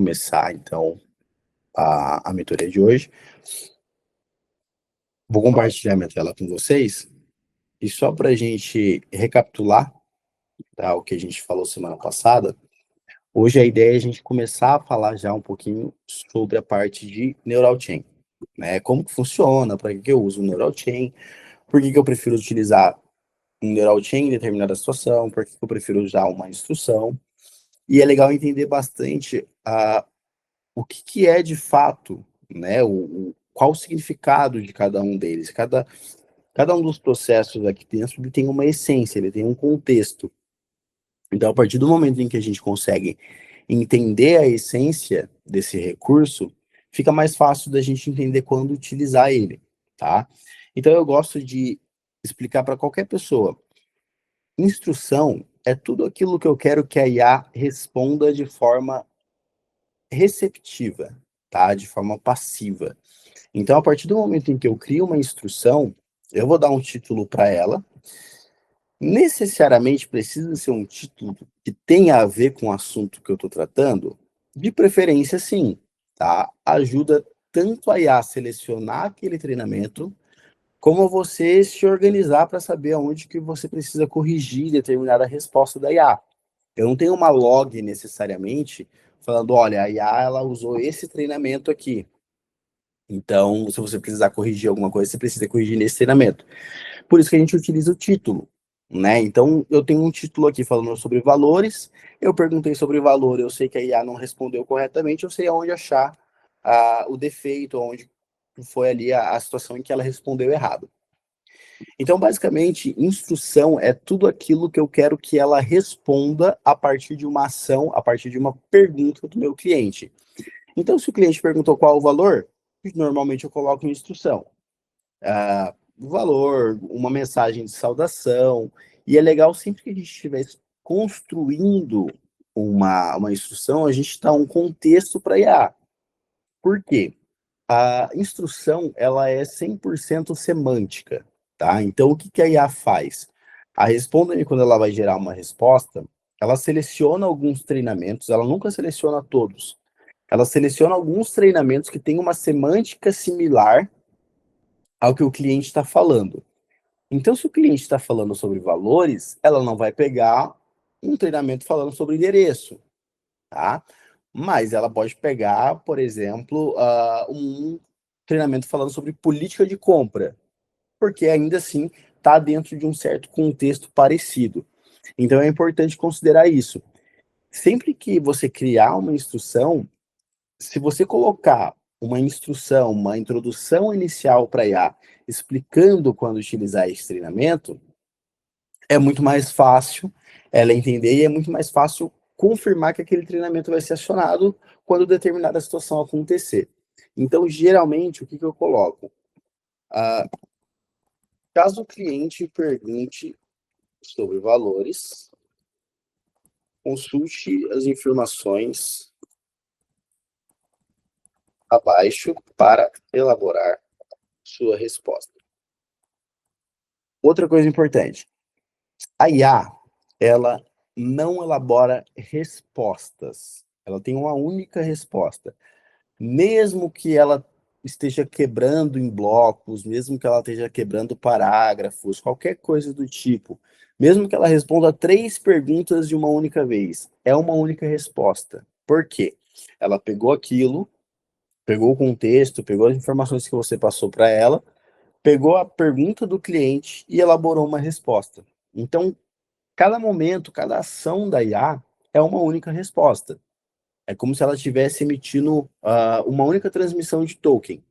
começar, então, a mentoria de hoje. Vou compartilhar minha tela com vocês, e só para a gente recapitular, tá, o que a gente falou semana passada, hoje a ideia é a gente começar a falar já um pouquinho sobre a parte de Neural Chain, né? Como que funciona, para que eu uso o Neural Chain, por que eu prefiro utilizar um Neural Chain em determinada situação, por que eu prefiro usar uma instrução. E é legal entender bastante o que é de fato, né, qual o significado de cada um deles. Cada um dos processos aqui dentro ele tem uma essência, ele tem um contexto. Então, a partir do momento em que a gente consegue entender a essência desse recurso, fica mais fácil da gente entender quando utilizar ele, tá? Então, eu gosto de explicar para qualquer pessoa. Instrução é tudo aquilo que eu quero que a IA responda de forma receptiva, tá? De forma passiva. Então, a partir do momento em que eu crio uma instrução, eu vou dar um título para ela. Necessariamente precisa ser um título que tenha a ver com o assunto que eu estou tratando? De preferência, sim, tá? Ajuda tanto a IA a selecionar aquele treinamento, como você se organizar para saber aonde que você precisa corrigir determinada resposta da IA. Eu não tenho uma log necessariamente falando, olha, a IA ela usou esse treinamento aqui. Então, se você precisar corrigir alguma coisa, você precisa corrigir nesse treinamento. Por isso que a gente utiliza o título, né? Então, eu tenho um título aqui falando sobre valores, eu perguntei sobre valor, eu sei que a IA não respondeu corretamente, eu sei aonde achar o defeito, onde foi ali a situação em que ela respondeu errado. Então, basicamente, instrução é tudo aquilo que eu quero que ela responda a partir de uma ação, a partir de uma pergunta do meu cliente. Então, se o cliente perguntou qual o valor, normalmente eu coloco em instrução. O valor, uma mensagem de saudação, e é legal sempre que a gente estiver construindo uma instrução, a gente dá um contexto para IA. Por quê? A instrução, ela é 100% semântica, tá? Então, o que que a IA faz? A Responda-me, quando ela vai gerar uma resposta, ela seleciona alguns treinamentos, ela nunca seleciona todos. Ela seleciona alguns treinamentos que têm uma semântica similar ao que o cliente está falando. Então, se o cliente está falando sobre valores, ela não vai pegar um treinamento falando sobre endereço, tá? Mas ela pode pegar, por exemplo, um treinamento falando sobre política de compra, porque ainda assim está dentro de um certo contexto parecido. Então, é importante considerar isso. Sempre que você criar uma instrução, se você colocar uma instrução, uma introdução inicial para IA, explicando quando utilizar esse treinamento, é muito mais fácil ela entender e é muito mais fácil confirmar que aquele treinamento vai ser acionado quando determinada situação acontecer. Então, geralmente, o que eu coloco? Caso o cliente pergunte sobre valores, consulte as informações abaixo para elaborar sua resposta. Outra coisa importante, a IA, ela não elabora respostas. Ela tem uma única resposta. Mesmo que ela esteja quebrando em blocos, mesmo que ela esteja quebrando parágrafos, qualquer coisa do tipo, mesmo que ela responda 3 perguntas de uma única vez, é uma única resposta. Por quê? Ela pegou aquilo, pegou o contexto, pegou as informações que você passou para ela, pegou a pergunta do cliente e elaborou uma resposta. Então, cada momento, cada ação da IA é uma única resposta. É como se ela estivesse emitindo uma única transmissão de token.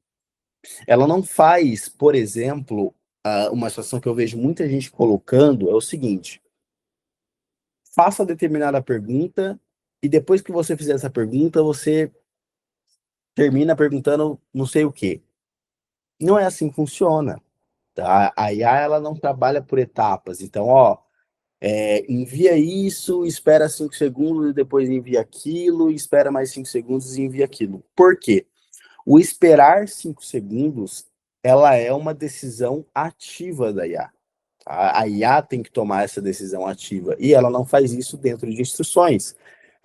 Ela não faz, por exemplo, uma situação que eu vejo muita gente colocando é o seguinte: faça determinada pergunta e depois que você fizer essa pergunta, você termina perguntando não sei o quê. Não é assim que funciona. Tá? A IA ela não trabalha por etapas. Então, envia isso, espera 5 segundos e depois envia aquilo, espera mais 5 segundos e envia aquilo. Por quê? O esperar 5 segundos, ela é uma decisão ativa da IA. A IA tem que tomar essa decisão ativa e ela não faz isso dentro de instruções.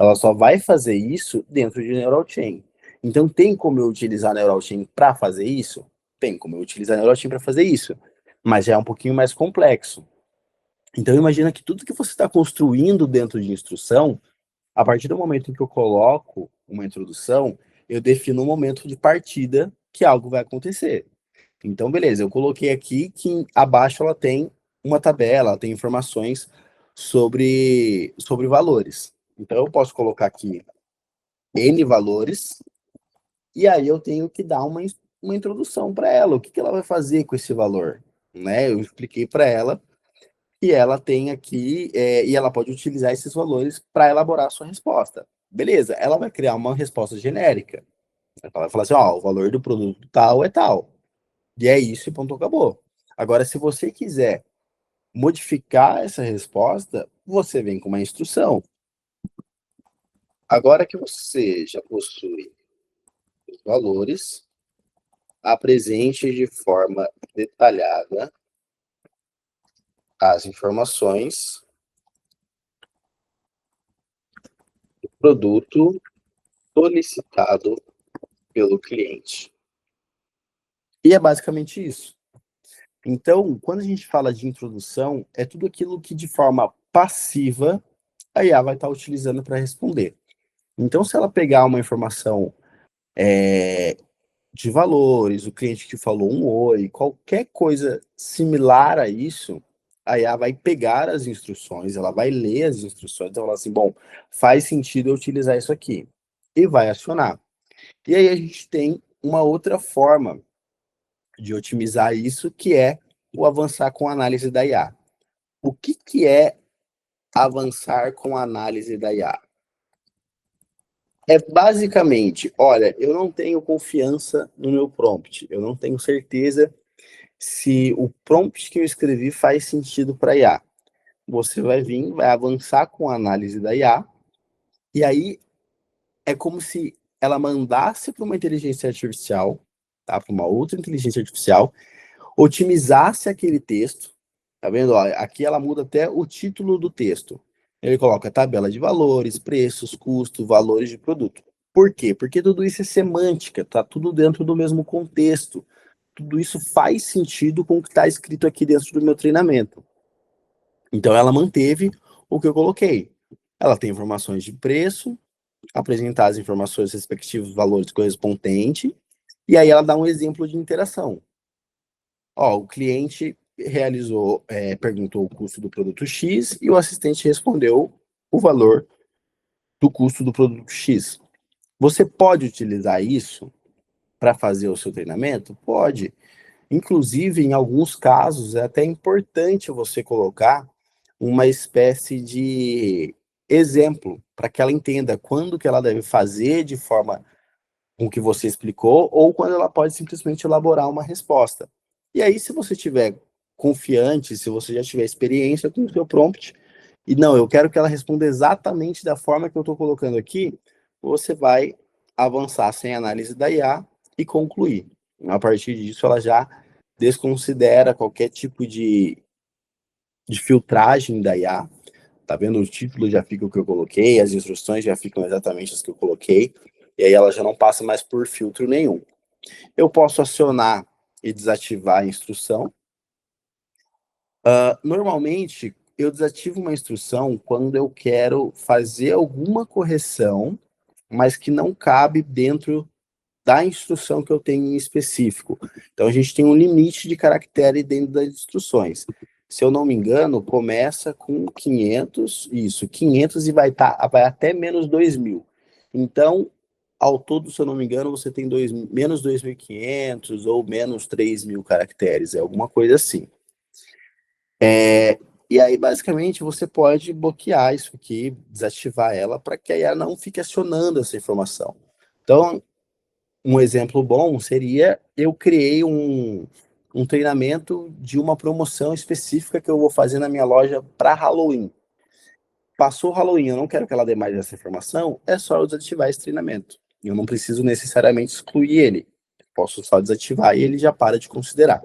Ela só vai fazer isso dentro de Neural Chain. Então, tem como eu utilizar a Neural Chain para fazer isso? Tem como eu utilizar a Neural Chain para fazer isso, mas já é um pouquinho mais complexo. Então, imagina que tudo que você está construindo dentro de instrução, a partir do momento em que eu coloco uma introdução, eu defino um momento de partida que algo vai acontecer. Então, beleza, eu coloquei aqui que abaixo ela tem uma tabela, ela tem informações sobre valores. Então, eu posso colocar aqui N valores, e aí eu tenho que dar uma introdução para ela, o que ela vai fazer com esse valor. Né? Eu expliquei para ela que ela tem aqui, e ela pode utilizar esses valores para elaborar a sua resposta. Beleza, ela vai criar uma resposta genérica. Ela vai falar assim, ó, o valor do produto tal é tal. E é isso e ponto, acabou. Agora, se você quiser modificar essa resposta, você vem com uma instrução. Agora que você já possui os valores, apresente de forma detalhada as informações do produto solicitado pelo cliente. E é basicamente isso. Então, quando a gente fala de introdução, é tudo aquilo que de forma passiva a IA vai estar utilizando para responder. Então, se ela pegar uma informação de valores, o cliente que falou um oi, qualquer coisa similar a isso, a IA vai pegar as instruções, ela vai ler as instruções, então ela fala assim, bom, faz sentido eu utilizar isso aqui, e vai acionar. E aí a gente tem uma outra forma de otimizar isso, que é o avançar com a análise da IA. O que é avançar com a análise da IA? É basicamente, olha, eu não tenho confiança no meu prompt, eu não tenho certeza se o prompt que eu escrevi faz sentido para IA. Você vai vir, vai avançar com a análise da IA, e aí é como se ela mandasse para uma inteligência artificial, tá? Para uma outra inteligência artificial, otimizasse aquele texto, tá vendo? Ó, aqui ela muda até o título do texto. Ele coloca tabela de valores, preços, custo, valores de produto. Por quê? Porque tudo isso é semântica, tá tudo dentro do mesmo contexto. Tudo isso faz sentido com o que está escrito aqui dentro do meu treinamento. Então ela manteve o que eu coloquei. Ela tem informações de preço, apresentar as informações respectivos valores correspondentes, e aí ela dá um exemplo de interação. Ó, o cliente realizou, perguntou o custo do produto X e o assistente respondeu o valor do custo do produto X. Você pode utilizar isso para fazer o seu treinamento? Pode. Inclusive, em alguns casos, é até importante você colocar uma espécie de exemplo para que ela entenda quando que ela deve fazer de forma com que você explicou, ou quando ela pode simplesmente elaborar uma resposta. E aí, se você tiver confiante, se você já tiver experiência com o seu prompt, e não, eu quero que ela responda exatamente da forma que eu estou colocando aqui, você vai avançar sem análise da IA e concluir. A partir disso, ela já desconsidera qualquer tipo de filtragem da IA. Tá vendo? O título já fica o que eu coloquei, as instruções já ficam exatamente as que eu coloquei, e aí ela já não passa mais por filtro nenhum. Eu posso acionar e desativar a instrução. Normalmente, eu desativo uma instrução quando eu quero fazer alguma correção, mas que não cabe dentro da instrução que eu tenho em específico. Então, a gente tem um limite de caractere dentro das instruções. Se eu não me engano, começa com 500, isso, 500 e vai até menos 2.000. Então, ao todo, se eu não me engano, você tem menos 2.500 ou menos 3.000 caracteres, é alguma coisa assim. E aí, basicamente, você pode bloquear isso aqui, desativar ela, para que a IA não fique acionando essa informação. Então, um exemplo bom seria eu criei um treinamento de uma promoção específica que eu vou fazer na minha loja para Halloween. Passou o Halloween, eu não quero que ela dê mais essa informação, é só eu desativar esse treinamento. Eu não preciso necessariamente excluir ele. Posso só desativar e ele já para de considerar.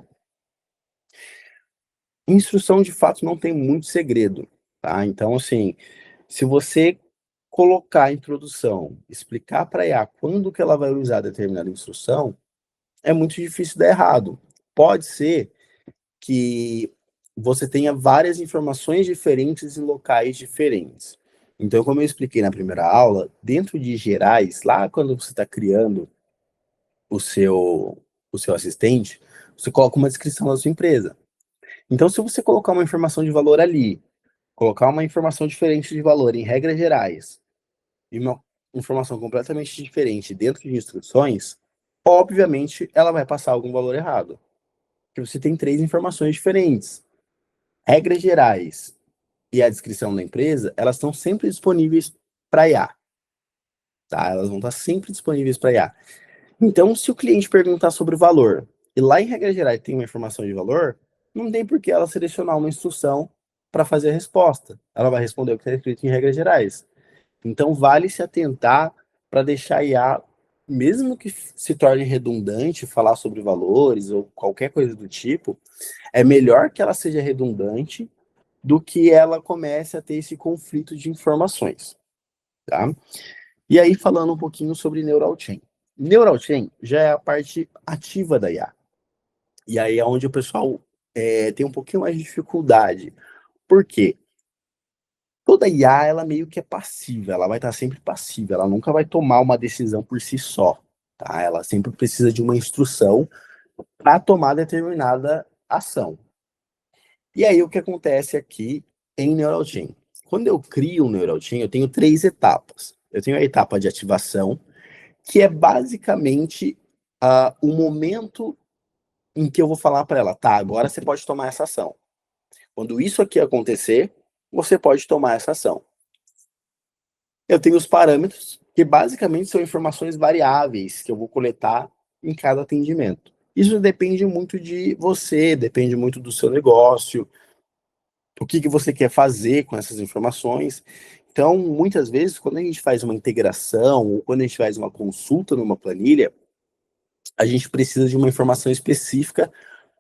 Instrução, de fato, não tem muito segredo, tá? Então, assim, se você colocar a introdução, explicar para a IA quando que ela vai usar determinada instrução, é muito difícil dar errado. Pode ser que você tenha várias informações diferentes em locais diferentes. Então, como eu expliquei na primeira aula, dentro de gerais, lá quando você está criando o seu, o seu assistente, você coloca uma descrição da sua empresa. Então, se você colocar uma informação de valor ali, colocar uma informação diferente de valor em regras gerais, e uma informação completamente diferente dentro de instruções, obviamente ela vai passar algum valor errado. Porque você tem três informações diferentes. Regras gerais e a descrição da empresa, elas estão sempre disponíveis para IA. Tá? Elas vão estar sempre disponíveis para IA. Então, se o cliente perguntar sobre o valor, e lá em regras gerais tem uma informação de valor, não tem por que ela selecionar uma instrução para fazer a resposta. Ela vai responder o que está escrito em regras gerais. Então, vale se atentar para deixar a IA, mesmo que se torne redundante, falar sobre valores ou qualquer coisa do tipo, é melhor que ela seja redundante do que ela comece a ter esse conflito de informações, tá? E aí, falando um pouquinho sobre Neural Chain. Neural Chain já é a parte ativa da IA. E aí é onde o pessoal tem um pouquinho mais de dificuldade. Por quê? Toda IA, ela meio que é passiva, ela vai estar sempre passiva, ela nunca vai tomar uma decisão por si só, tá? Ela sempre precisa de uma instrução para tomar determinada ação. E aí, o que acontece aqui em Neural Chain? Quando eu crio um Neural Chain, eu tenho três etapas. Eu tenho a etapa de ativação, que é basicamente o momento em que eu vou falar para ela, tá, agora você pode tomar essa ação. Quando isso aqui acontecer, você pode tomar essa ação. Eu tenho os parâmetros, que basicamente são informações variáveis que eu vou coletar em cada atendimento. Isso depende muito de você, depende muito do seu negócio, o que, que você quer fazer com essas informações. Então, muitas vezes, quando a gente faz uma integração ou quando a gente faz uma consulta numa planilha, a gente precisa de uma informação específica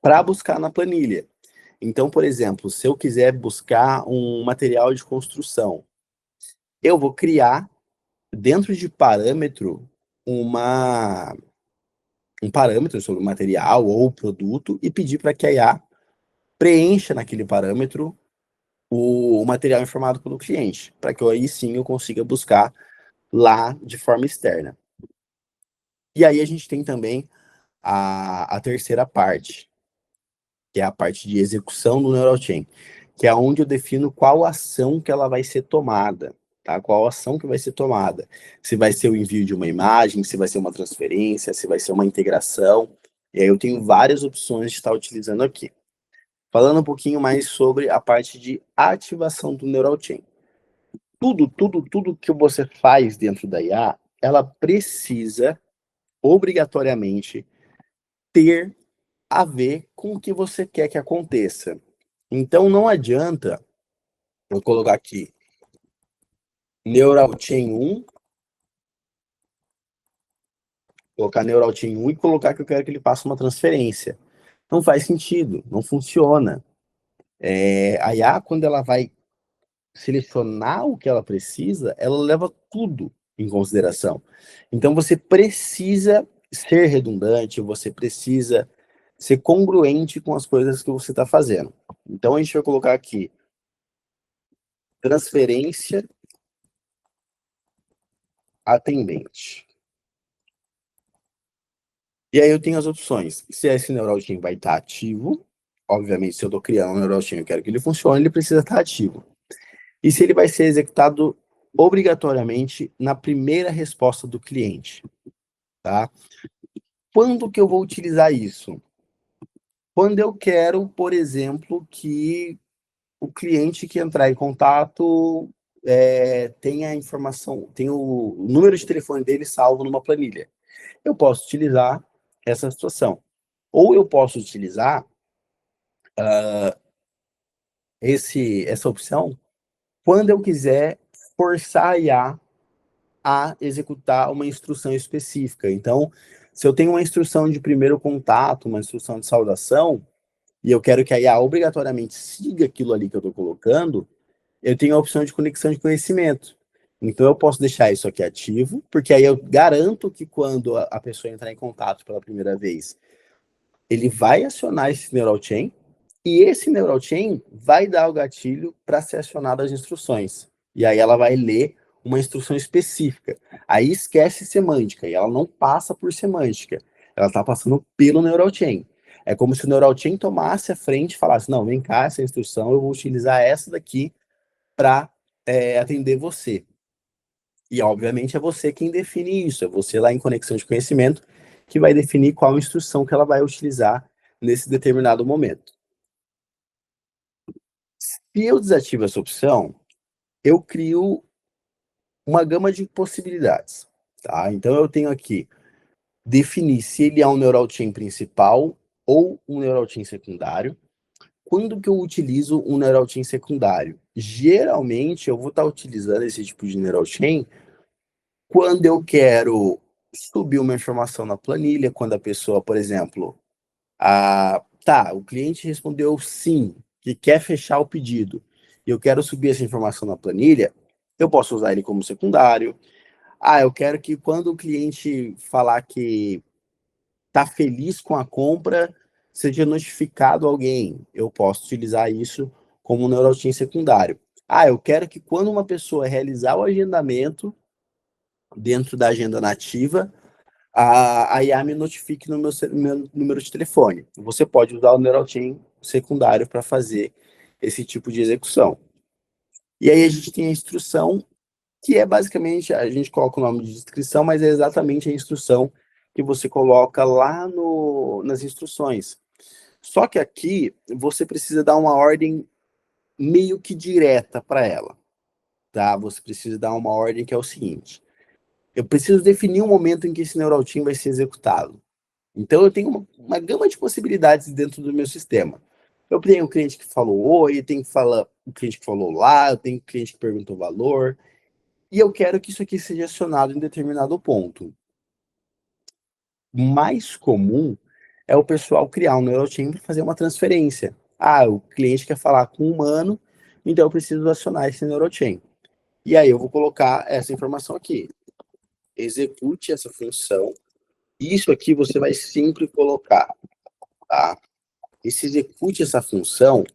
para buscar na planilha. Então, por exemplo, se eu quiser buscar um material de construção, eu vou criar dentro de parâmetro uma, um parâmetro sobre o material ou o produto e pedir para que a IA preencha naquele parâmetro o material informado pelo cliente, para que aí sim eu consiga buscar lá de forma externa. E aí a gente tem também a terceira parte, que é a parte de execução do Neural Chain, que é onde eu defino qual ação que ela vai ser tomada, tá? Qual ação que vai ser tomada. Se vai ser o envio de uma imagem, se vai ser uma transferência, se vai ser uma integração. E aí eu tenho várias opções de estar utilizando aqui. Falando um pouquinho mais sobre a parte de ativação do Neural Chain. Tudo que você faz dentro da IA, ela precisa obrigatoriamente ter a ver com o que você quer que aconteça. Então não adianta eu colocar aqui Neural Chain 1, colocar Neural Chain 1 e colocar que eu quero que ele faça uma transferência. Não faz sentido, não funciona. A IA, quando ela vai selecionar o que ela precisa, ela leva tudo em consideração. Então você precisa ser redundante, você precisa ser congruente com as coisas que você está fazendo. Então a gente vai colocar aqui transferência atendente. E aí eu tenho as opções. Se esse Neural Chain vai estar ativo, obviamente se eu estou criando um Neural Chain e eu quero que ele funcione, ele precisa estar ativo. E se ele vai ser executado obrigatoriamente na primeira resposta do cliente, tá? Quando que eu vou utilizar isso? Quando eu quero, por exemplo, que o cliente que entrar em contato tenha a informação, tenha o número de telefone dele salvo numa planilha. Eu posso utilizar essa situação. Ou eu posso utilizar essa opção quando eu quiser forçar a IA a executar uma instrução específica. Então, se eu tenho uma instrução de primeiro contato, uma instrução de saudação, e eu quero que a IA obrigatoriamente siga aquilo ali que eu estou colocando, eu tenho a opção de conexão de conhecimento. Então, eu posso deixar isso aqui ativo, porque aí eu garanto que quando a pessoa entrar em contato pela primeira vez, ele vai acionar esse neural chain, e esse neural chain vai dar o gatilho para ser acionado as instruções. E aí ela vai ler uma instrução específica. Aí esquece semântica, e ela não passa por semântica. Ela está passando pelo neural chain. É como se o neural chain tomasse a frente e falasse, não, vem cá, essa instrução, eu vou utilizar essa daqui para atender você. E, obviamente, é você quem define isso, é você lá em conexão de conhecimento que vai definir qual instrução que ela vai utilizar nesse determinado momento. Se eu desativo essa opção, eu crio uma gama de possibilidades, tá? Então, eu tenho aqui definir se ele é um neural chain principal ou um neural chain secundário. Quando que eu utilizo um neural chain secundário? Geralmente, eu vou estar utilizando esse tipo de neural chain quando eu quero subir uma informação na planilha, quando a pessoa, por exemplo, o cliente respondeu sim, que quer fechar o pedido, e eu quero subir essa informação na planilha, eu posso usar ele como secundário. Eu quero que quando o cliente falar que está feliz com a compra, seja notificado alguém. Eu posso utilizar isso como um neurotim secundário. Eu quero que quando uma pessoa realizar o agendamento dentro da agenda nativa, a IA me notifique no meu número de telefone. Você pode usar o NeuroChain secundário para fazer esse tipo de execução. E aí a gente tem a instrução, que é basicamente, a gente coloca o nome de descrição, mas é exatamente a instrução que você coloca lá nas instruções. Só que aqui você precisa dar uma ordem meio que direta para ela, tá? Você precisa dar uma ordem que é o seguinte: eu preciso definir um momento em que esse neurotim vai ser executado. Então, eu tenho uma gama de possibilidades dentro do meu sistema. Eu tenho um cliente que falou oi, tenho que falar o cliente que falou lá, eu tenho um cliente que perguntou valor, e eu quero que isso aqui seja acionado em determinado ponto. O mais comum é o pessoal criar um NeuroTeam para fazer uma transferência. O cliente quer falar com um humano, então eu preciso acionar esse NeuroTeam. E aí eu vou colocar essa informação aqui. Execute essa função. Isso aqui você vai sempre colocar, tá? E se execute essa função,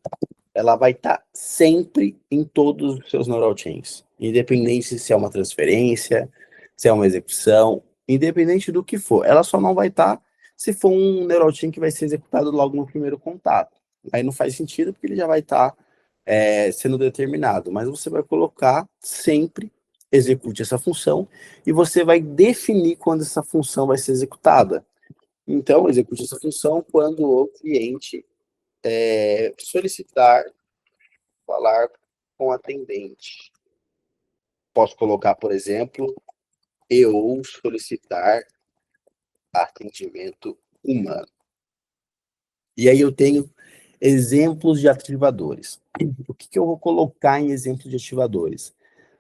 ela vai estar sempre em todos os seus neural chains, independente se é uma transferência, se é uma execução, independente do que for. Ela só não vai estar se for um neural chain que vai ser executado logo no primeiro contato. Aí não faz sentido porque ele já vai estar sendo determinado, mas você vai colocar sempre execute essa função e você vai definir quando essa função vai ser executada. Então, execute essa função quando o cliente solicitar falar com atendente. Posso colocar, por exemplo, eu solicitar atendimento humano. E aí eu tenho exemplos de ativadores. O que eu vou colocar em exemplos de ativadores?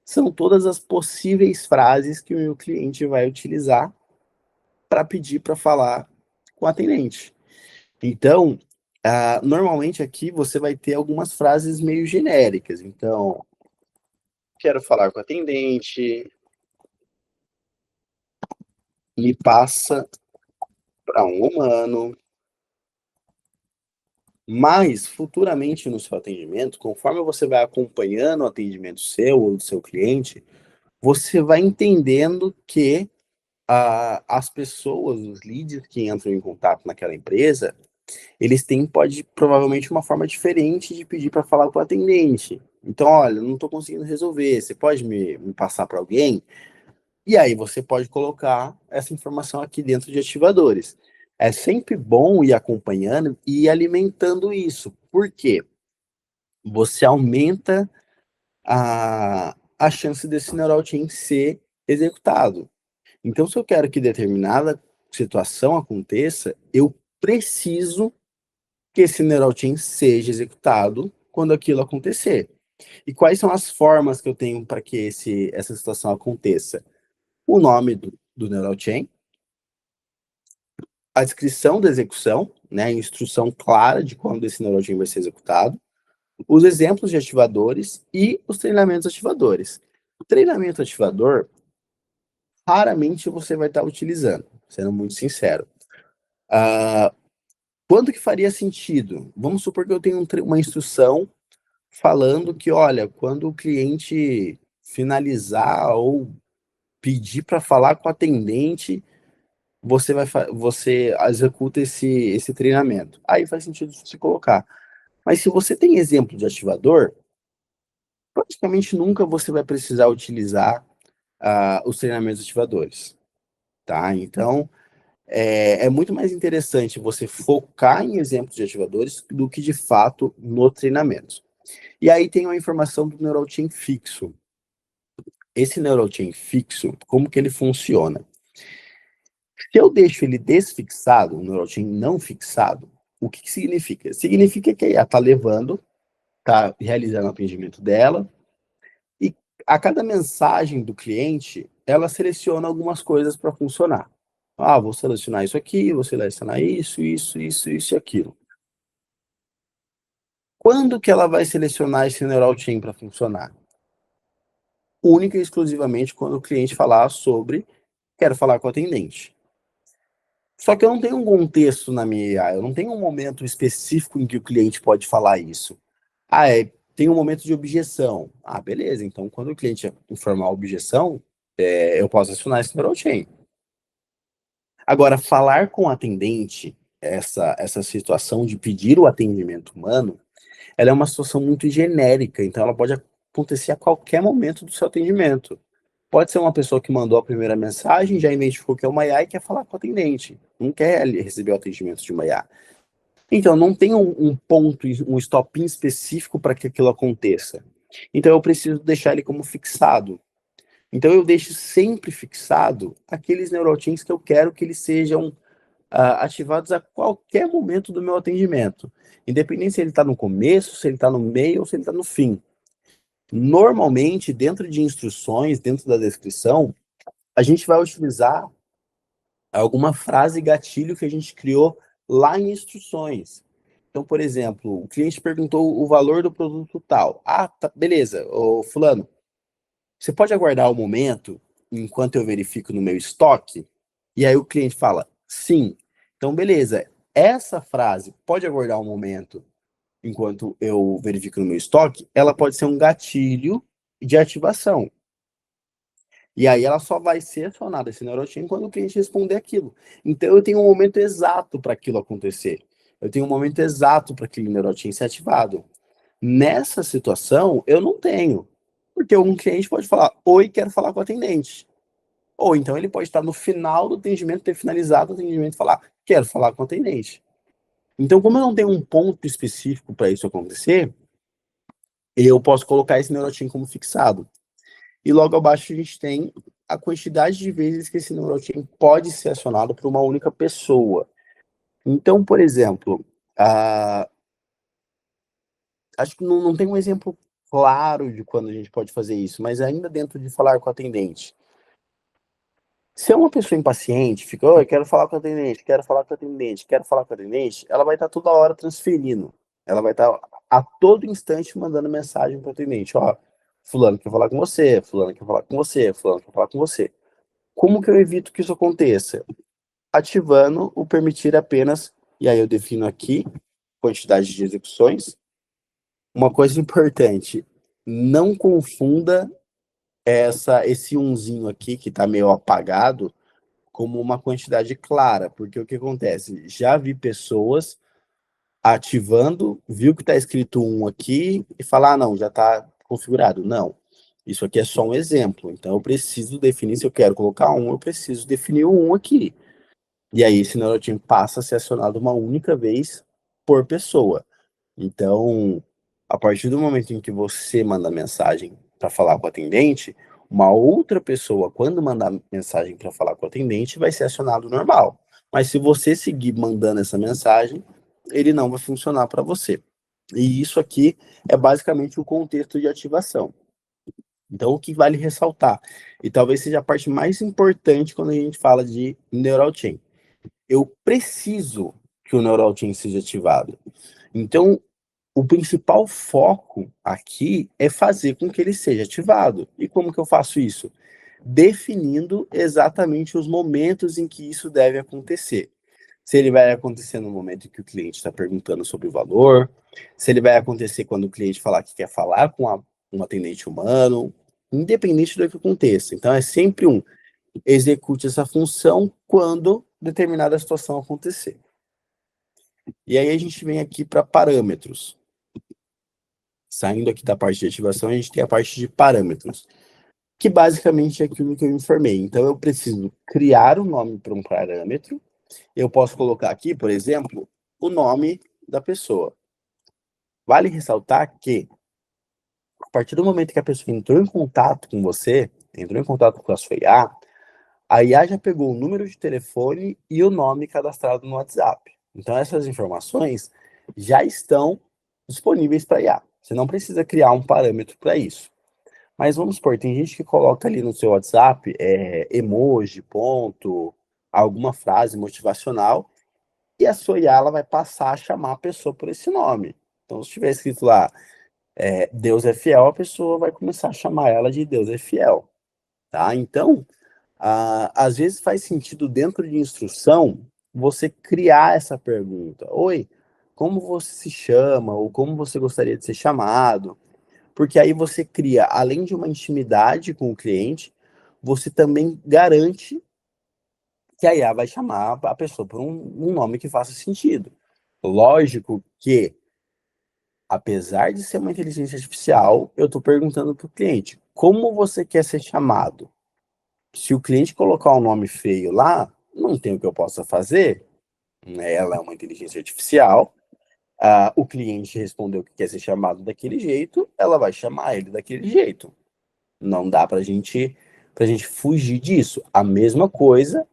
São todas as possíveis frases que o meu cliente vai utilizar para pedir para falar com o atendente. Então, normalmente aqui você vai ter algumas frases meio genéricas. Então, quero falar com o atendente, me passa para um humano. Mas, futuramente no seu atendimento, conforme você vai acompanhando o atendimento seu ou do seu cliente, você vai entendendo que as pessoas, os leads que entram em contato naquela empresa, eles têm, provavelmente, uma forma diferente de pedir para falar com o atendente. Então, olha, não estou conseguindo resolver, você pode me passar para alguém? E aí você pode colocar essa informação aqui dentro de ativadores. É sempre bom ir acompanhando e ir alimentando isso. Por quê? Você aumenta a chance desse neural chain ser executado. Então, se eu quero que determinada situação aconteça, eu preciso que esse neural chain seja executado quando aquilo acontecer. E quais são as formas que eu tenho para que essa situação aconteça? O nome do neural chain, a descrição da execução, né, a instrução clara de quando esse neural chain vai ser executado, os exemplos de ativadores e os treinamentos ativadores. Treinamento ativador, raramente você vai estar utilizando, sendo muito sincero. Ah, quando que faria sentido? Vamos supor que eu tenho uma instrução falando que, olha, quando o cliente finalizar ou pedir para falar com o atendente, você executa esse treinamento. Aí faz sentido você colocar. Mas se você tem exemplo de ativador, praticamente nunca você vai precisar utilizar os treinamentos ativadores, tá? Então, é muito mais interessante você focar em exemplos de ativadores do que, de fato, no treinamento. E aí tem uma informação do NeuralChain fixo. Esse NeuralChain fixo, como que ele funciona? Se eu deixo ele desfixado, o NeuralChain não fixado, o que significa? Significa que a IA está levando, está realizando o atendimento dela, e a cada mensagem do cliente, ela seleciona algumas coisas para funcionar. Ah, vou selecionar isso aqui, vou selecionar isso e aquilo. Quando que ela vai selecionar esse neural chain para funcionar? Única e exclusivamente quando o cliente falar sobre quero falar com o atendente. Só que eu não tenho um contexto na minha IA, eu não tenho um momento específico em que o cliente pode falar isso. Tem um momento de objeção. Ah, beleza, então quando o cliente informar a objeção, eu posso acionar esse neural chain. Agora, falar com o atendente, essa situação de pedir o atendimento humano, ela é uma situação muito genérica, então ela pode acontecer a qualquer momento do seu atendimento. Pode ser uma pessoa que mandou a primeira mensagem, já identificou que é uma IA e quer falar com o atendente, não quer receber o atendimento de uma IA. Então, não tem um ponto, um stopin específico para que aquilo aconteça. Então, eu preciso deixar ele como fixado. Então, eu deixo sempre fixado aqueles neurotins que eu quero que eles sejam ativados a qualquer momento do meu atendimento. Independente se ele está no começo, se ele está no meio ou se ele está no fim. Normalmente, dentro de instruções, dentro da descrição, a gente vai utilizar alguma frase gatilho que a gente criou lá em instruções. Então, por exemplo, o cliente perguntou o valor do produto tal. Ah, tá, beleza, ô fulano, você pode aguardar um momento enquanto eu verifico no meu estoque? E aí o cliente fala, sim. Então, beleza, essa frase, pode aguardar um momento enquanto eu verifico no meu estoque, ela pode ser um gatilho de ativação. E aí ela só vai ser acionada, esse neurochain, quando o cliente responder aquilo. Então eu tenho um momento exato para aquilo acontecer. Eu tenho um momento exato para aquele neurochain ser ativado. Nessa situação, eu não tenho. Porque um cliente pode falar, oi, quero falar com o atendente. Ou então ele pode estar no final do atendimento, ter finalizado o atendimento e falar, quero falar com o atendente. Então, como eu não tenho um ponto específico para isso acontecer, eu posso colocar esse neurochain como fixado. E logo abaixo a gente tem a quantidade de vezes que esse neurochain pode ser acionado por uma única pessoa. Então, por exemplo, acho que não tem um exemplo claro de quando a gente pode fazer isso, mas ainda dentro de falar com o atendente. Se é uma pessoa impaciente, fica, oh, eu quero falar com o atendente, quero falar com o atendente, quero falar com o atendente, ela vai estar toda hora transferindo. Ela vai estar a todo instante mandando mensagem para o atendente, ó, fulano quer falar com você, fulano quer falar com você, fulano quer falar com você. Como que eu evito que isso aconteça? Ativando o permitir apenas, e aí eu defino aqui, quantidade de execuções. Uma coisa importante, não confunda esse umzinho aqui, que está meio apagado, como uma quantidade clara, porque o que acontece? Já vi pessoas ativando, viu que está escrito um aqui e falar, ah, não, já está configurado. Não, isso aqui é só um exemplo, então eu preciso definir, se eu quero colocar um, eu preciso definir um aqui. E aí esse NeuroTeam passa a ser acionado uma única vez por pessoa. Então, a partir do momento em que você manda mensagem para falar com o atendente, uma outra pessoa, quando mandar mensagem para falar com o atendente, vai ser acionado normal. Mas se você seguir mandando essa mensagem, ele não vai funcionar para você. E isso aqui é basicamente o contexto de ativação. Então, o que vale ressaltar, e talvez seja a parte mais importante quando a gente fala de neural chain, eu preciso que o neural chain seja ativado. Então, o principal foco aqui é fazer com que ele seja ativado. E como que eu faço isso? Definindo exatamente os momentos em que isso deve acontecer. Se ele vai acontecer no momento em que o cliente está perguntando sobre o valor, se ele vai acontecer quando o cliente falar que quer falar com um atendente humano, independente do que aconteça. Então, é sempre execute essa função quando determinada situação acontecer. E aí a gente vem aqui para parâmetros. Saindo aqui da parte de ativação, a gente tem a parte de parâmetros, que basicamente é aquilo que eu informei. Então, eu preciso criar um nome para um parâmetro. Eu posso colocar aqui, por exemplo, o nome da pessoa. Vale ressaltar que, a partir do momento que a pessoa entrou em contato com você, entrou em contato com a sua IA, a IA já pegou o número de telefone e o nome cadastrado no WhatsApp. Então, essas informações já estão disponíveis para a IA. Você não precisa criar um parâmetro para isso. Mas vamos supor, tem gente que coloca ali no seu WhatsApp emoji, ponto, alguma frase motivacional, e a sua IA ela vai passar a chamar a pessoa por esse nome. Então, se tiver escrito lá, Deus é fiel, a pessoa vai começar a chamar ela de Deus é fiel. Tá? Então, às vezes faz sentido dentro de instrução você criar essa pergunta. Oi, como você se chama? Ou como você gostaria de ser chamado? Porque aí você cria, além de uma intimidade com o cliente, você também garante que a IA vai chamar a pessoa por um nome que faça sentido. Lógico que, apesar de ser uma inteligência artificial, eu estou perguntando para o cliente, como você quer ser chamado? Se o cliente colocar um nome feio lá, não tem o que eu possa fazer, né? Ela é uma inteligência artificial, o cliente respondeu que quer ser chamado daquele jeito, ela vai chamar ele daquele jeito. Não dá para gente fugir disso. A mesma coisa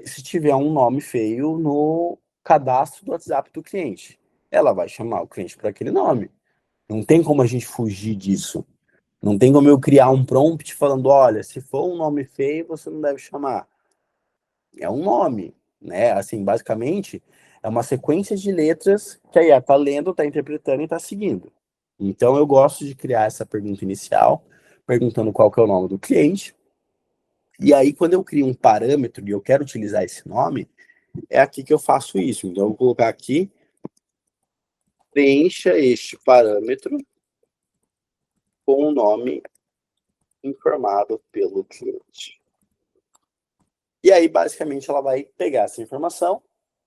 se tiver um nome feio no cadastro do WhatsApp do cliente. Ela vai chamar o cliente por aquele nome. Não tem como a gente fugir disso. Não tem como eu criar um prompt falando, olha, se for um nome feio, você não deve chamar. É um nome, né? Assim, basicamente, é uma sequência de letras que a IA está lendo, está interpretando e está seguindo. Então, eu gosto de criar essa pergunta inicial, perguntando qual que é o nome do cliente. E aí, quando eu crio um parâmetro e eu quero utilizar esse nome, é aqui que eu faço isso. Então, eu vou colocar aqui, preencha este parâmetro com o nome informado pelo cliente. E aí, basicamente, ela vai pegar essa informação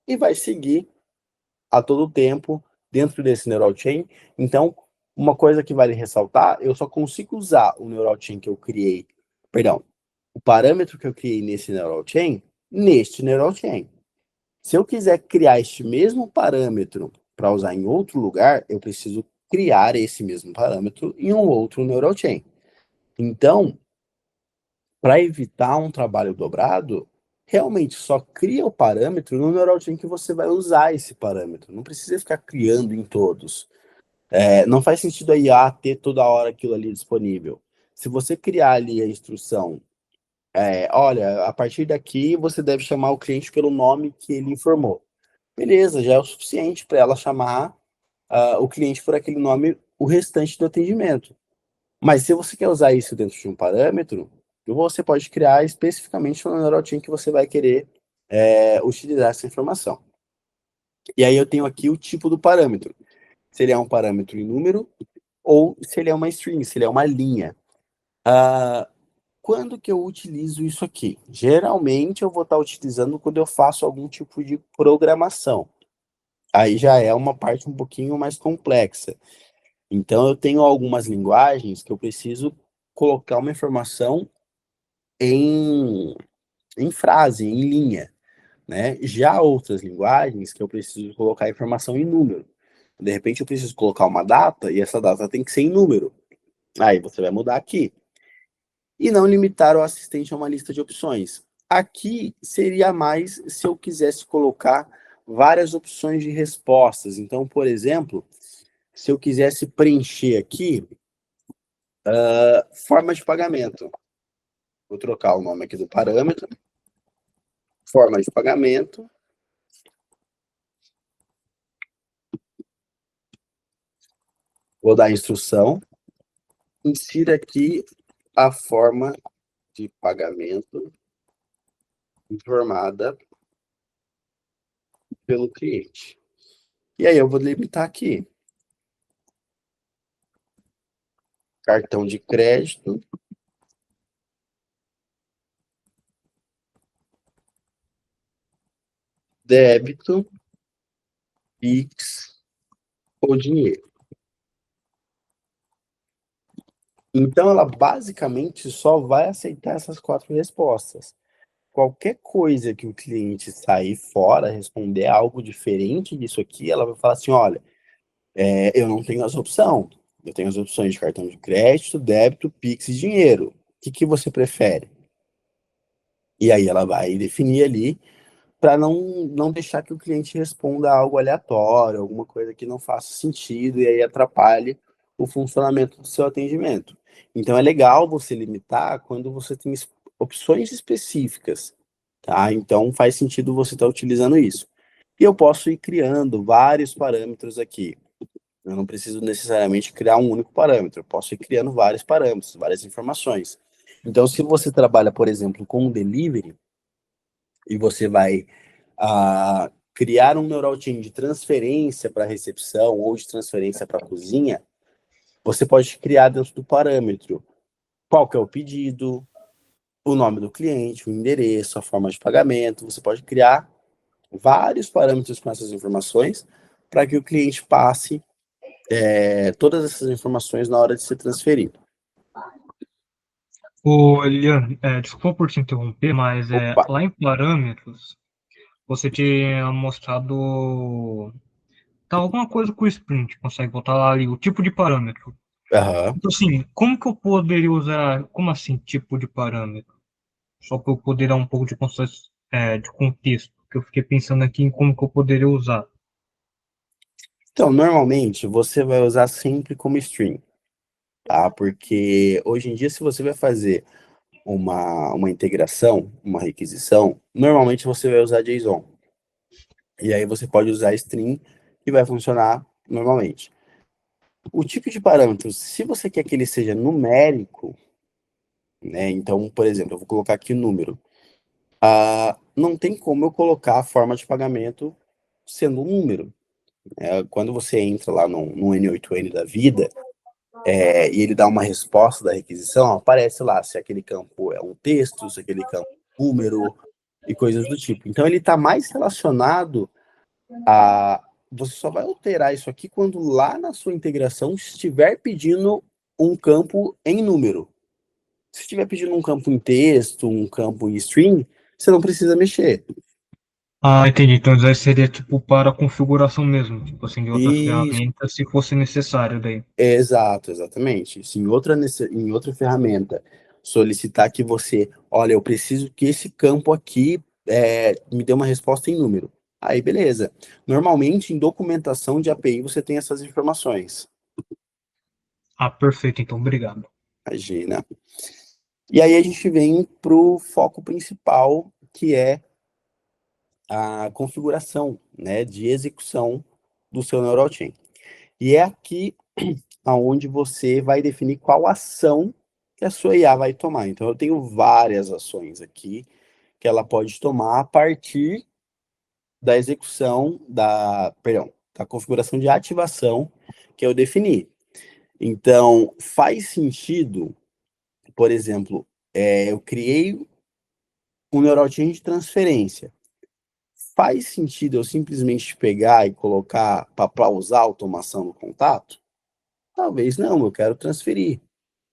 e vai seguir a todo tempo dentro desse neural chain. Então, uma coisa que vale ressaltar, eu só consigo usar o neural chain que eu criei, perdão, o parâmetro que eu criei nesse neural chain, neste neural chain. Se eu quiser criar este mesmo parâmetro para usar em outro lugar, eu preciso criar esse mesmo parâmetro em um outro neural chain. Então, para evitar um trabalho dobrado, realmente só cria o parâmetro no neural chain que você vai usar esse parâmetro. Não precisa ficar criando em todos. Não faz sentido a IA ter toda hora aquilo ali disponível. Se você criar ali a instrução, olha, a partir daqui você deve chamar o cliente pelo nome que ele informou. Beleza, já é o suficiente para ela chamar o cliente por aquele nome o restante do atendimento. Mas se você quer usar isso dentro de um parâmetro, você pode criar especificamente no neural chain que você vai querer utilizar essa informação. E aí eu tenho aqui o tipo do parâmetro. Se ele é um parâmetro em número ou se ele é uma string, se ele é uma linha. Quando que eu utilizo isso aqui? Geralmente eu vou estar utilizando quando eu faço algum tipo de programação. Aí já é uma parte um pouquinho mais complexa. Então eu tenho algumas linguagens que eu preciso colocar uma informação em, em frase, em linha, né? Já outras linguagens que eu preciso colocar informação em número. De repente eu preciso colocar uma data e essa data tem que ser em número. Aí você vai mudar aqui. E não limitar o assistente a uma lista de opções. Aqui seria mais se eu quisesse colocar várias opções de respostas. Então, por exemplo, se eu quisesse preencher aqui forma de pagamento. Vou trocar o nome aqui do parâmetro. Forma de pagamento. Vou dar a instrução. Insira aqui a forma de pagamento informada pelo cliente. E aí eu vou limitar aqui. Cartão de crédito, débito, Pix ou dinheiro. Então, ela basicamente só vai aceitar essas 4 respostas. Qualquer coisa que o cliente sair fora, responder algo diferente disso aqui, ela vai falar assim, olha, eu não tenho essa opção. Eu tenho as opções de cartão de crédito, débito, Pix e dinheiro. O que você prefere? E aí ela vai definir ali para não deixar que o cliente responda algo aleatório, alguma coisa que não faça sentido e aí atrapalhe o funcionamento do seu atendimento. Então é legal você limitar quando você tem opções específicas, tá? Então faz sentido você estar utilizando isso. E eu posso ir criando vários parâmetros aqui. Eu não preciso necessariamente criar um único parâmetro, eu posso ir criando vários parâmetros, várias informações. Então, se você trabalha, por exemplo, com um delivery, e você vai criar um neural chain de transferência para recepção ou de transferência para cozinha, você pode criar dentro do parâmetro qual que é o pedido, o nome do cliente, o endereço, a forma de pagamento. Você pode criar vários parâmetros com essas informações para que o cliente passe todas essas informações na hora de ser transferido. Ô, Eliane, desculpa por te interromper, mas Opa, lá em parâmetros, você tinha mostrado tá alguma coisa com o Sprint, consegue botar lá ali o tipo de parâmetro. aham. Então, assim, como que eu poderia usar, como assim, tipo de parâmetro? Só para eu poder dar um pouco de contexto, que eu fiquei pensando aqui em como que eu poderia usar. Então, normalmente, você vai usar sempre como string, tá? Porque hoje em dia, se você vai fazer uma integração, uma requisição, normalmente você vai usar JSON. E aí você pode usar string e vai funcionar normalmente. O tipo de parâmetro, se você quer que ele seja numérico, né? Então, por exemplo, eu vou colocar aqui o número. Não tem como eu colocar a forma de pagamento sendo um número. Quando você entra lá no N8N da vida, e ele dá uma resposta da requisição, aparece lá se aquele campo é um texto, se aquele campo é um número e coisas do tipo. Então ele está mais relacionado a. Você só vai alterar isso aqui quando lá na sua integração estiver pedindo um campo em número. Se estiver pedindo um campo em texto, um campo em string, você não precisa mexer. Ah, entendi. Então isso aí seria tipo para configuração mesmo, tipo assim, de outras Isso, ferramentas, se fosse necessário daí. exato, exatamente. Se em outra ferramenta solicitar que você, olha, eu preciso que esse campo aqui me dê uma resposta em número. Aí, beleza. Normalmente, em documentação de API, você tem essas informações. Ah, perfeito, então, obrigado. Imagina. E aí a gente vem para o foco principal, que é a configuração, né, de execução do seu neural chain. E é aqui aonde você vai definir qual ação que a sua IA vai tomar. Então, eu tenho várias ações aqui que ela pode tomar a partir da execução da configuração de ativação que eu defini. Então, faz sentido, por exemplo, eu criei um neural chain de transferência. Faz sentido eu simplesmente pegar e colocar para pausar a automação no contato? Talvez não, eu quero transferir.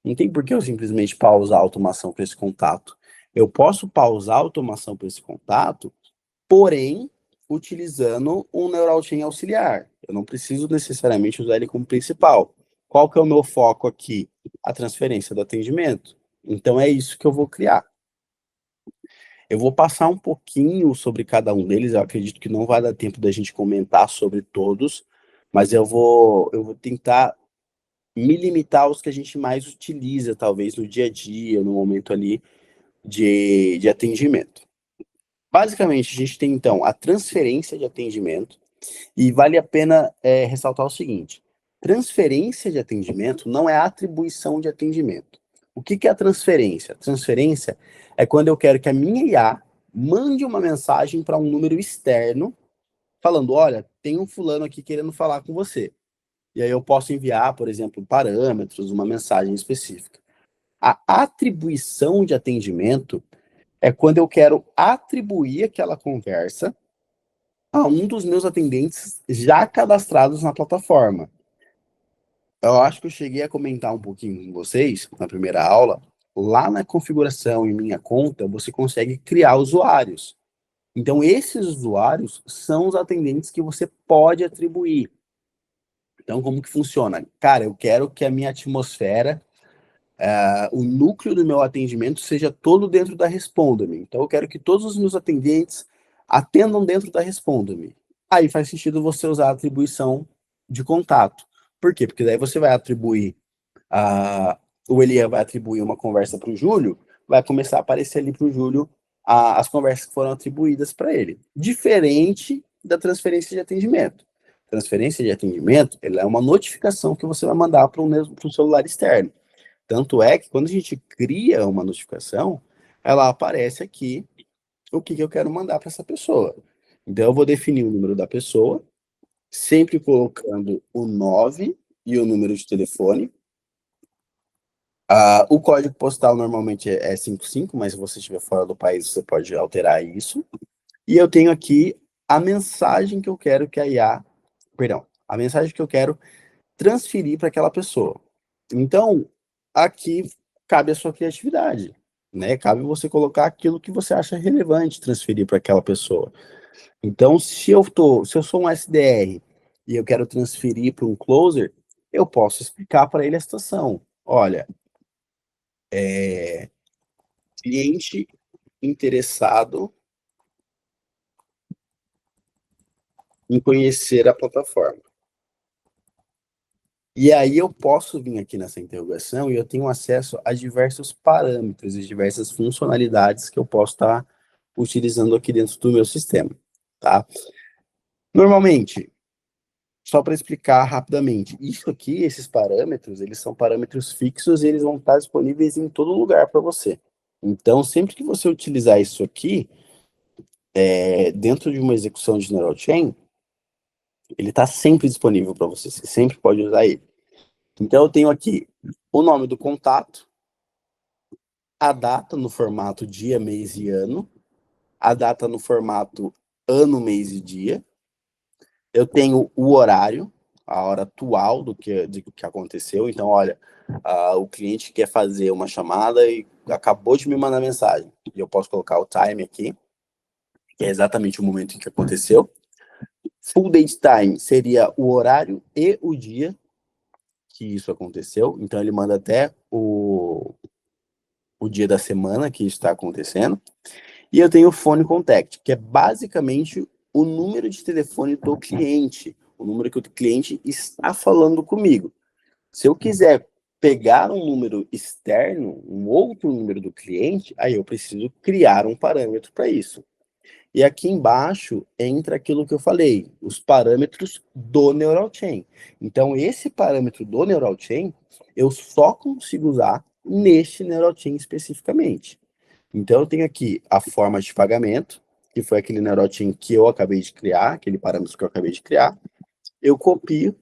Não tem por que eu simplesmente pausar a automação para esse contato. Eu posso pausar a automação para esse contato, porém, utilizando um neural chain auxiliar. Eu não preciso necessariamente usar ele como principal. Qual que é o meu foco aqui? A transferência do atendimento. Então é isso que eu vou criar. Eu vou passar um pouquinho sobre cada um deles, eu acredito que não vai dar tempo da gente comentar sobre todos, mas eu vou tentar me limitar aos que a gente mais utiliza, talvez no dia a dia, no momento ali de atendimento. Basicamente, a gente tem então a transferência de atendimento, e vale a pena ressaltar o seguinte: transferência de atendimento não é atribuição de atendimento. O que é a transferência? Transferência é quando eu quero que a minha IA mande uma mensagem para um número externo, falando, olha, tem um fulano aqui querendo falar com você. E aí eu posso enviar, por exemplo, parâmetros, uma mensagem específica. A atribuição de atendimento é quando eu quero atribuir aquela conversa a um dos meus atendentes já cadastrados na plataforma. Eu acho que eu cheguei a comentar um pouquinho com vocês na primeira aula. Lá na configuração em minha conta, você consegue criar usuários. Então, esses usuários são os atendentes que você pode atribuir. Então, como que funciona? Cara, eu quero que a minha atmosfera, o núcleo do meu atendimento seja todo dentro da Responda-me. Então, eu quero que todos os meus atendentes atendam dentro da Responda-me. Aí faz sentido você usar a atribuição de contato. Por quê? Porque daí você vai atribuir, o Elian vai atribuir uma conversa para o Júlio, vai começar a aparecer ali para o Júlio as conversas que foram atribuídas para ele. Diferente da transferência de atendimento. Transferência de atendimento, ela é uma notificação que você vai mandar para um celular externo. Tanto é que quando a gente cria uma notificação, ela aparece aqui o que eu quero mandar para essa pessoa. Então, eu vou definir o número da pessoa, sempre colocando o 9 e o número de telefone. O código postal normalmente é 55, mas se você estiver fora do país, você pode alterar isso. E eu tenho aqui a mensagem que eu quero que a IA, perdão, a mensagem que eu quero transferir para aquela pessoa. Então, aqui cabe a sua criatividade, né? Cabe você colocar aquilo que você acha relevante transferir para aquela pessoa. Então, se eu sou um SDR e eu quero transferir para um closer, eu posso explicar para ele a situação. Olha, cliente interessado em conhecer a plataforma. E aí eu posso vir aqui nessa interrogação e eu tenho acesso a diversos parâmetros e diversas funcionalidades que eu posso estar utilizando aqui dentro do meu sistema, tá? Normalmente, só para explicar rapidamente, isso aqui, esses parâmetros, eles são parâmetros fixos e eles vão estar disponíveis em todo lugar para você. Então, sempre que você utilizar isso aqui, dentro de uma execução de Neural Chain, ele está sempre disponível para você, você sempre pode usar ele. Então, eu tenho aqui o nome do contato, a data no formato dia, mês e ano, a data no formato ano, mês e dia. Eu tenho o horário, a hora atual do que aconteceu. Então, olha, o cliente quer fazer uma chamada e acabou de me mandar mensagem. E eu posso colocar o time aqui, que é exatamente o momento em que aconteceu. Full date time seria o horário e o dia que isso aconteceu. Então, ele manda até o dia da semana que isso está acontecendo. E eu tenho o phone contact, que é basicamente o número de telefone do cliente, o número que o cliente está falando comigo. Se eu quiser pegar um número externo, um outro número do cliente, aí eu preciso criar um parâmetro para isso. E aqui embaixo entra aquilo que eu falei, os parâmetros do Neural Chain. Então, esse parâmetro do Neural Chain, eu só consigo usar neste Neural Chain especificamente. Então, eu tenho aqui a forma de pagamento, que foi aquele Neural Chain que eu acabei de criar, aquele parâmetro que eu acabei de criar. Eu copio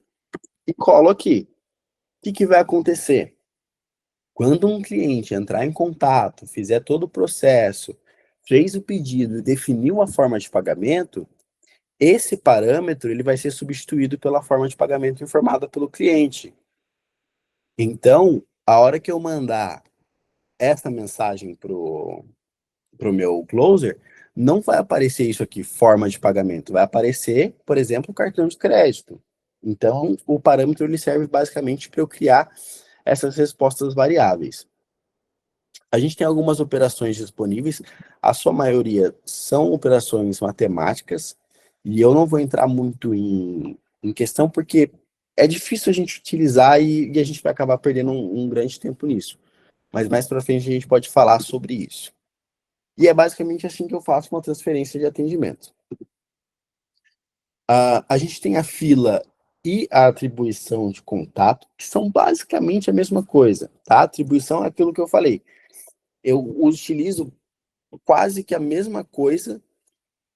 e colo aqui. O que vai acontecer? Quando um cliente entrar em contato, fizer todo o processo, fez o pedido e definiu a forma de pagamento, esse parâmetro ele vai ser substituído pela forma de pagamento informada pelo cliente. Então, a hora que eu mandar essa mensagem para o meu closer, não vai aparecer isso aqui, forma de pagamento. Vai aparecer, por exemplo, o cartão de crédito. Então, o parâmetro ele serve basicamente para eu criar essas respostas variáveis. A gente tem algumas operações disponíveis, a sua maioria são operações matemáticas, e eu não vou entrar muito em questão, porque é difícil a gente utilizar e a gente vai acabar perdendo um grande tempo nisso. Mas mais para frente a gente pode falar sobre isso. E é basicamente assim que eu faço uma transferência de atendimento. A gente tem a fila e a atribuição de contato, que são basicamente a mesma coisa, tá? A atribuição é aquilo que eu falei. Eu utilizo quase que a mesma coisa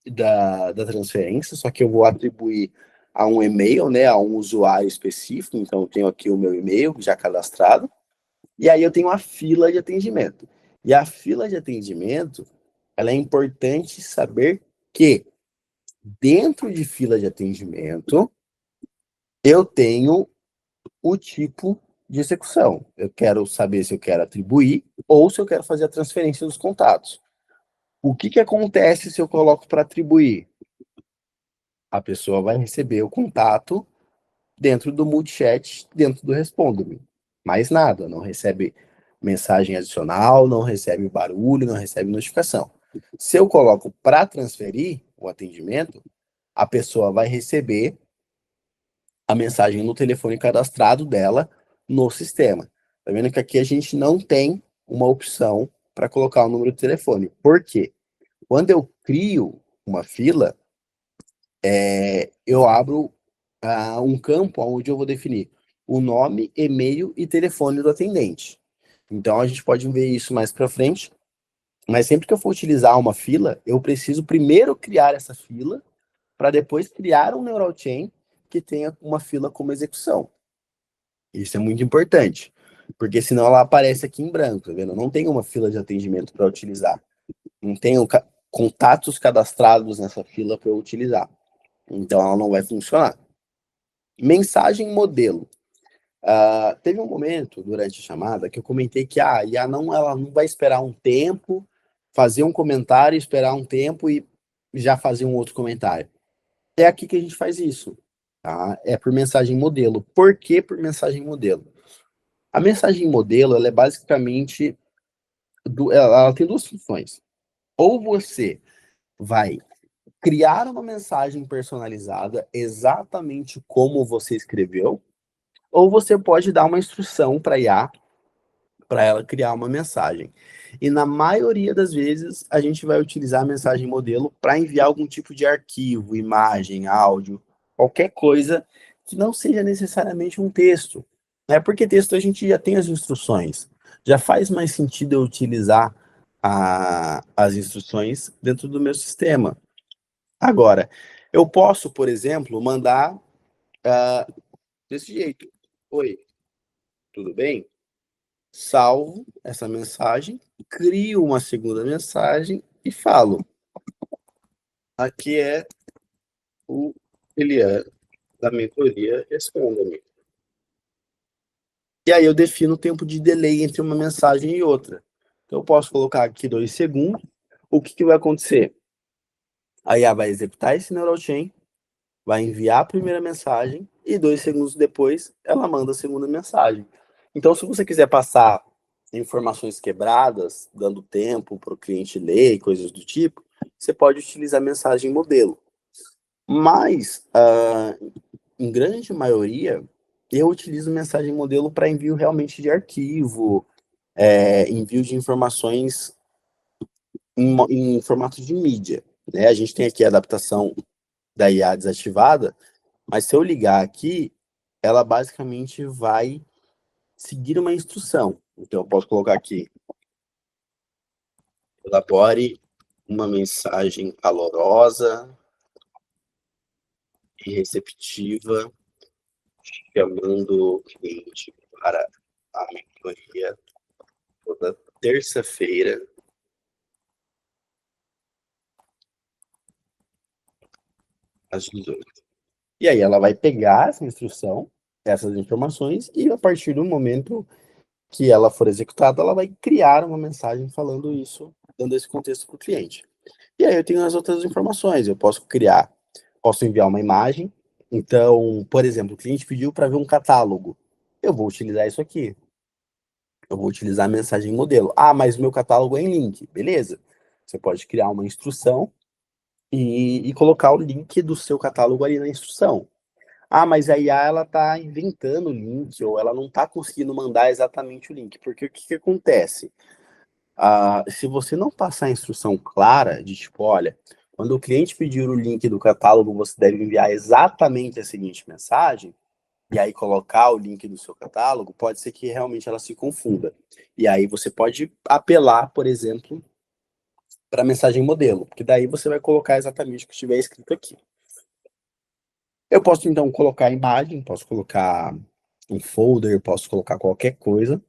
da transferência, só que eu vou atribuir a um e-mail, né, a um usuário específico, então eu tenho aqui o meu e-mail já cadastrado, e aí eu tenho a fila de atendimento. E a fila de atendimento, ela é importante saber que dentro de fila de atendimento, eu tenho o tipo de execução. Eu quero saber se eu quero atribuir ou se eu quero fazer a transferência dos contatos. O que, que acontece se eu coloco para atribuir? A pessoa vai receber o contato dentro do multichat, dentro do Responde-me. Mais nada, não recebe mensagem adicional, não recebe barulho, não recebe notificação. Se eu coloco para transferir o atendimento, a pessoa vai receber a mensagem no telefone cadastrado dela no sistema. Tá vendo que aqui a gente não tem uma opção para colocar o número de telefone. Por quê? Quando eu crio uma fila, eu abro um campo onde eu vou definir o nome, e-mail e telefone do atendente. Então a gente pode ver isso mais para frente, mas sempre que eu for utilizar uma fila, eu preciso primeiro criar essa fila para depois criar um neural chain que tenha uma fila como execução. Isso é muito importante, porque senão ela aparece aqui em branco, tá vendo? Eu não tenho uma fila de atendimento para utilizar. Não tenho contatos cadastrados nessa fila para eu utilizar. Então ela não vai funcionar. Mensagem modelo. Teve um momento durante a chamada que eu comentei que a IA ela não vai esperar um tempo, fazer um comentário, esperar um tempo e já fazer um outro comentário. É aqui que a gente faz isso. Tá? É por mensagem modelo. Por que por mensagem modelo? A mensagem modelo ela é basicamente ela tem duas funções. Ou você vai criar uma mensagem personalizada exatamente como você escreveu, ou você pode dar uma instrução para a IA para ela criar uma mensagem. E na maioria das vezes a gente vai utilizar a mensagem modelo para enviar algum tipo de arquivo, imagem, áudio, qualquer coisa que não seja necessariamente um texto. Né? Porque texto a gente já tem as instruções. Já faz mais sentido eu utilizar as instruções dentro do meu sistema. Agora, eu posso, por exemplo, mandar desse jeito. Oi, tudo bem? Salvo essa mensagem, crio uma segunda mensagem e falo: aqui é o Elian da mentoria, responda-me. E aí eu defino o tempo de delay entre uma mensagem e outra. Então eu posso colocar aqui 2 segundos. O que vai acontecer? A IA vai executar esse neural chain, vai enviar a primeira mensagem e 2 segundos depois ela manda a segunda mensagem. Então, se você quiser passar informações quebradas, dando tempo para o cliente ler e coisas do tipo, você pode utilizar mensagem modelo. Mas, em grande maioria, eu utilizo mensagem modelo para envio realmente de arquivo, envio de informações em formato de mídia. Né? A gente tem aqui a adaptação da IA desativada, mas se eu ligar aqui, ela basicamente vai seguir uma instrução. Então, eu posso colocar aqui: elabore uma mensagem calorosa e receptiva, chamando o cliente para a mentoria toda terça-feira, às 18. E aí ela vai pegar essa instrução, essas informações, e a partir do momento que ela for executada, ela vai criar uma mensagem falando isso, dando esse contexto para o cliente. E aí eu tenho as outras informações, eu posso enviar uma imagem. Então, por exemplo, o cliente pediu para ver um catálogo. Eu vou utilizar isso aqui. Eu vou utilizar a mensagem modelo. Ah, mas meu catálogo é em link. Beleza. Você pode criar uma instrução e colocar o link do seu catálogo ali na instrução. Ah, mas a IA ela está inventando o link ou ela não está conseguindo mandar exatamente o link. Porque o que acontece? Se você não passar a instrução clara de tipo, olha, Quando o cliente pedir o link do catálogo, você deve enviar exatamente a seguinte mensagem, e aí colocar o link do seu catálogo, pode ser que realmente ela se confunda. E aí você pode apelar, por exemplo, para a mensagem modelo, porque daí você vai colocar exatamente o que estiver escrito aqui. Eu posso, então, colocar a imagem, posso colocar um folder, posso colocar qualquer coisa.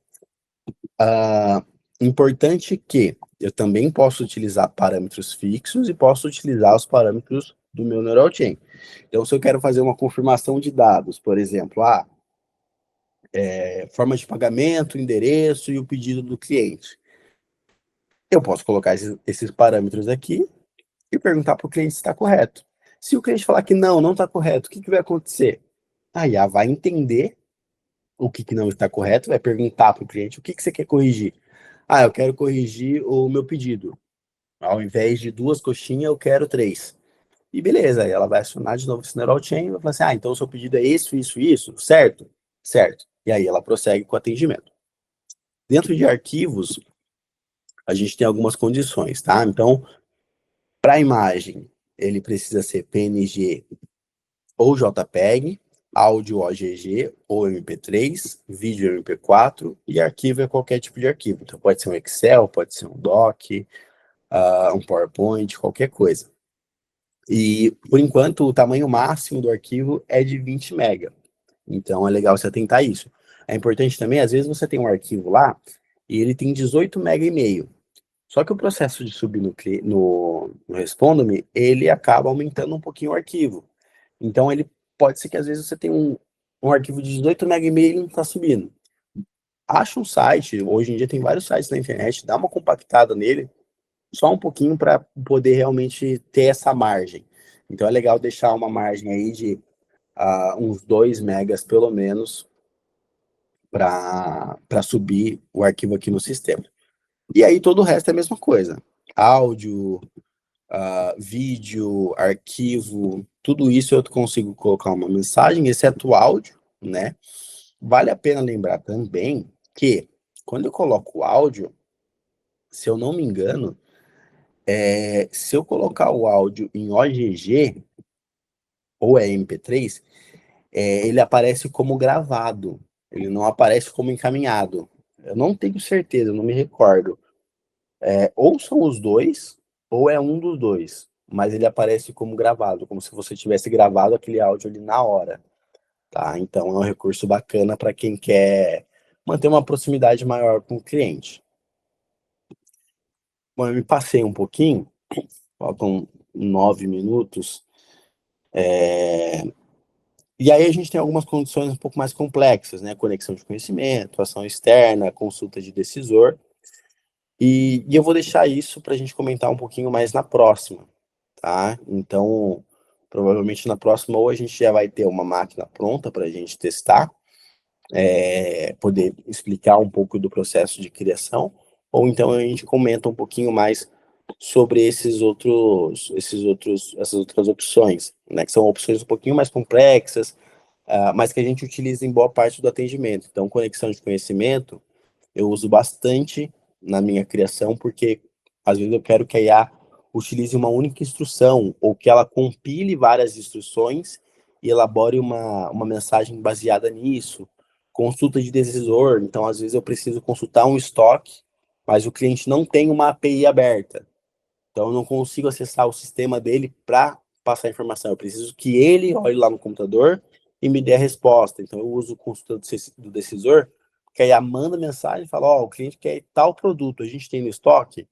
Importante que eu também posso utilizar parâmetros fixos e posso utilizar os parâmetros do meu Neural Chain. Então, se eu quero fazer uma confirmação de dados, por exemplo, forma de pagamento, endereço e o pedido do cliente. Eu posso colocar esses parâmetros aqui e perguntar para o cliente se está correto. Se o cliente falar que não está correto, o que vai acontecer? A IA vai entender o que não está correto, vai perguntar para o cliente o que você quer corrigir. Eu quero corrigir o meu pedido. Ao invés de 2 coxinhas, eu quero 3. E beleza, aí ela vai acionar de novo esse Neural Chain e vai falar assim, então o seu pedido é isso, certo? Certo. E aí ela prossegue com o atendimento. Dentro de arquivos, a gente tem algumas condições, tá? Então, para a imagem, ele precisa ser PNG ou JPEG, áudio OGG ou MP3, vídeo MP4 e arquivo é qualquer tipo de arquivo. Então, pode ser um Excel, pode ser um Doc, um PowerPoint, qualquer coisa. E, por enquanto, o tamanho máximo do arquivo é de 20 MB. Então, é legal você atentar a isso. É importante também, às vezes, você tem um arquivo lá e ele tem 18 MB e meio. Só que o processo de subir no Responda-me, ele acaba aumentando um pouquinho o arquivo. Então, ele pode ser que às vezes você tenha um arquivo de 18 MB e meio e ele não está subindo. Acha um site, hoje em dia tem vários sites na internet, dá uma compactada nele, só um pouquinho para poder realmente ter essa margem. Então, é legal deixar uma margem aí de uns 2 megas, pelo menos, para subir o arquivo aqui no sistema. E aí, todo o resto é a mesma coisa. Áudio, vídeo, arquivo, tudo isso eu consigo colocar uma mensagem, exceto o áudio, né? Vale a pena lembrar também que quando eu coloco o áudio, se eu não me engano, se eu colocar o áudio em OGG ou MP3, ele aparece como gravado, ele não aparece como encaminhado. Eu não tenho certeza, eu não me recordo. Ou são os dois, ou é um dos dois, mas ele aparece como gravado, como se você tivesse gravado aquele áudio ali na hora, tá? Então é um recurso bacana para quem quer manter uma proximidade maior com o cliente. Bom, eu me passei um pouquinho, faltam 9 minutos, e aí a gente tem algumas condições um pouco mais complexas, né? Conexão de conhecimento, ação externa, consulta de decisor, e eu vou deixar isso para a gente comentar um pouquinho mais na próxima, tá? Então, provavelmente na próxima ou a gente já vai ter uma máquina pronta para a gente testar, poder explicar um pouco do processo de criação, ou então a gente comenta um pouquinho mais sobre essas outras opções, né? Que são opções um pouquinho mais complexas, mas que a gente utiliza em boa parte do atendimento. Então, conexão de conhecimento eu uso bastante na minha criação, porque às vezes eu quero que a IA utilize uma única instrução, ou que ela compile várias instruções e elabore uma mensagem baseada nisso. Consulta de decisor, então às vezes eu preciso consultar um estoque, mas o cliente não tem uma API aberta. Então eu não consigo acessar o sistema dele para passar a informação. Eu preciso que ele olhe lá no computador e me dê a resposta. Então eu uso o consulta do decisor, que aí ela manda mensagem e fala, o cliente quer tal produto, a gente tem no estoque?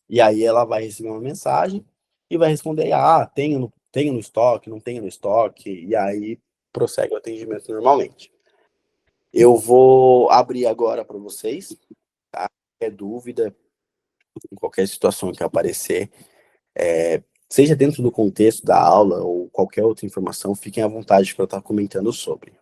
E aí ela vai receber uma mensagem e vai responder, tenho no estoque, não tenho no estoque, e aí prossegue o atendimento normalmente. Eu vou abrir agora para vocês, tá? Qualquer dúvida, em qualquer situação que aparecer, seja dentro do contexto da aula ou qualquer outra informação, fiquem à vontade para eu estar comentando sobre.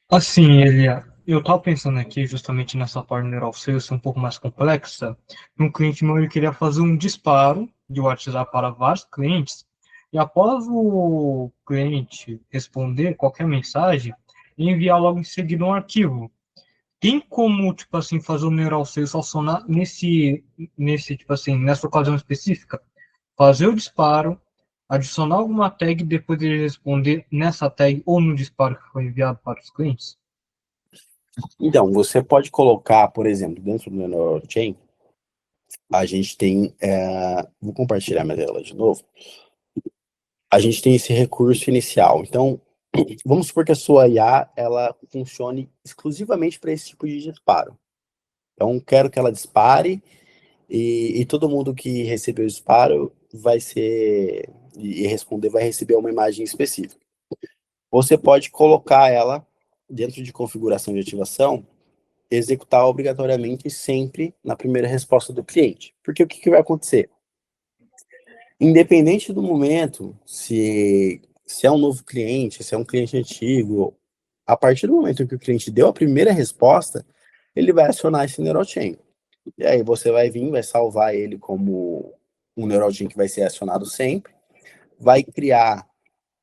Assim, Elia, eu estava pensando aqui justamente nessa parte neural ser um pouco mais complexa. Um cliente meu ele queria fazer um disparo de WhatsApp para vários clientes e após o cliente responder qualquer mensagem, enviar logo em seguida um arquivo. Tem como, tipo assim, fazer o neural selecionar tipo assim, nessa ocasião específica? Fazer o disparo, adicionar alguma tag e depois ele responder nessa tag ou no disparo que foi enviado para os clientes? Então, você pode colocar, por exemplo, dentro do NeuroChain, a gente tem, vou compartilhar minha tela de novo, a gente tem esse recurso inicial. Então, vamos supor que a sua IA, ela funcione exclusivamente para esse tipo de disparo. Então, quero que ela dispare e todo mundo que receber o disparo vai ser, e responder, vai receber uma imagem específica. Você pode colocar ela dentro de configuração de ativação, executar obrigatoriamente sempre na primeira resposta do cliente. Porque o que vai acontecer? Independente do momento, se é um novo cliente, se é um cliente antigo, a partir do momento em que o cliente deu a primeira resposta, ele vai acionar esse NeuroChain. E aí você vai vir, vai salvar ele como um NeuroChain que vai ser acionado sempre, vai criar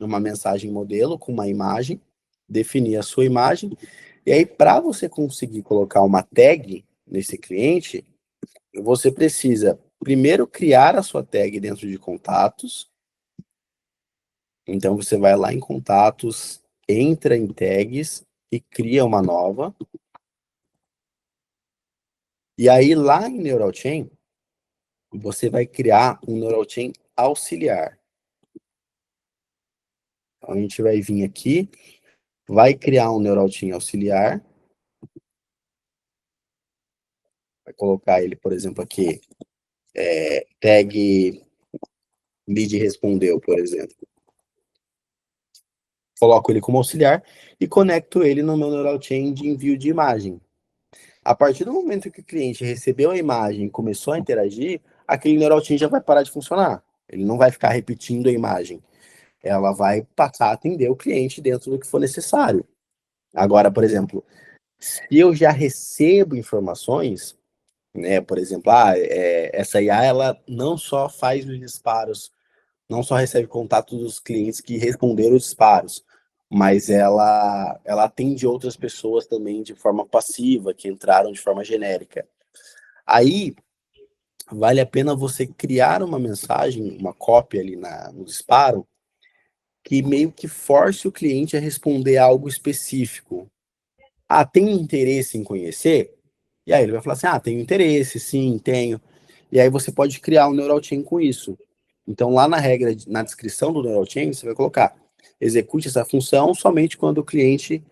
uma mensagem modelo com uma imagem, definir a sua imagem, e aí para você conseguir colocar uma tag nesse cliente, você precisa primeiro criar a sua tag dentro de contatos. Então você vai lá em contatos, entra em tags e cria uma nova. E aí lá em NeuralChain, você vai criar um NeuralChain auxiliar. Então a gente vai vir aqui, vai criar um NeuralChain auxiliar, vai colocar ele, por exemplo, aqui, tag lead respondeu, por exemplo. Coloco ele como auxiliar e conecto ele no meu NeuralChain de envio de imagem. A partir do momento que o cliente recebeu a imagem e começou a interagir, aquele NeuralChain já vai parar de funcionar. Ele não vai ficar repetindo a imagem. Ela vai passar a atender o cliente dentro do que for necessário. Agora, por exemplo, se eu já recebo informações, né, por exemplo, essa IA ela não só faz os disparos, não só recebe contato dos clientes que responderam os disparos, mas ela atende outras pessoas também de forma passiva, que entraram de forma genérica. Aí, vale a pena você criar uma mensagem, uma cópia ali no disparo, que meio que force o cliente a responder algo específico. Ah, tem interesse em conhecer? E aí ele vai falar assim, tenho interesse, sim, tenho. E aí você pode criar um NeuralChain com isso. Então, lá na regra, na descrição do NeuralChain, você vai colocar, execute essa função somente quando o cliente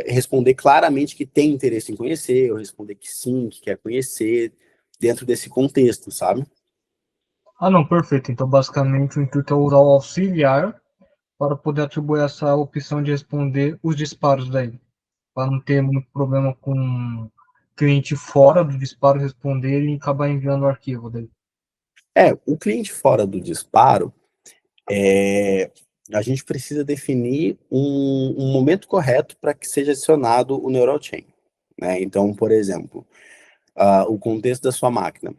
responder claramente que tem interesse em conhecer, ou responder que sim, que quer conhecer, dentro desse contexto, sabe? Ah, não, perfeito. Então, basicamente, o intuito é usar o auxiliar para poder atribuir essa opção de responder os disparos daí, para não ter muito problema com o cliente fora do disparo responder e acabar enviando o arquivo daí. O cliente fora do disparo, é, a gente precisa definir um momento correto para que seja adicionado o NeuralChain, né? Então, por exemplo, o contexto da sua máquina.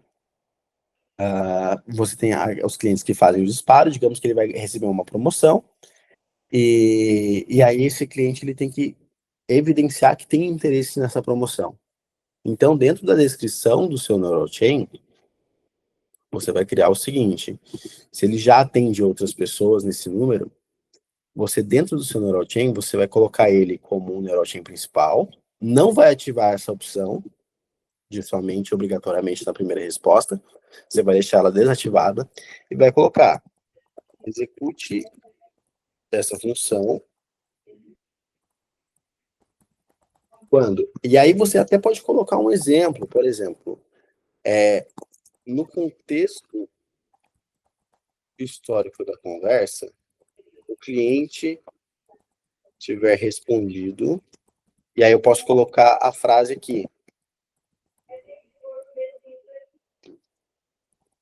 Você tem os clientes que fazem o disparo, digamos que ele vai receber uma promoção, e aí esse cliente ele tem que evidenciar que tem interesse nessa promoção. Então, dentro da descrição do seu NeuralChain, você vai criar o seguinte: se ele já atende outras pessoas nesse número, você dentro do seu NeuralChain, você vai colocar ele como um NeuralChain principal, não vai ativar essa opção de somente obrigatoriamente na primeira resposta, você vai deixar ela desativada e vai colocar execute essa função quando. E aí você até pode colocar um exemplo, por exemplo, no contexto histórico da conversa, o cliente tiver respondido, e aí eu posso colocar a frase aqui,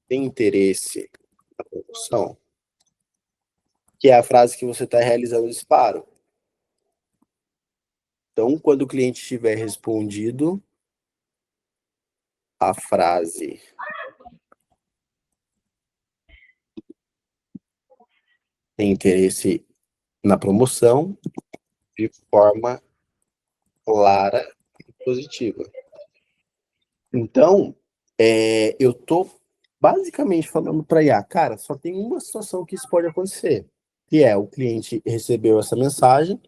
tem interesse na promoção, que é a frase que você está realizando o disparo. Então, quando o cliente tiver respondido a frase tem interesse na promoção, de forma clara positiva. Então, eu tô basicamente falando para IA, cara, só tem uma situação que isso pode acontecer, que é o cliente recebeu essa mensagem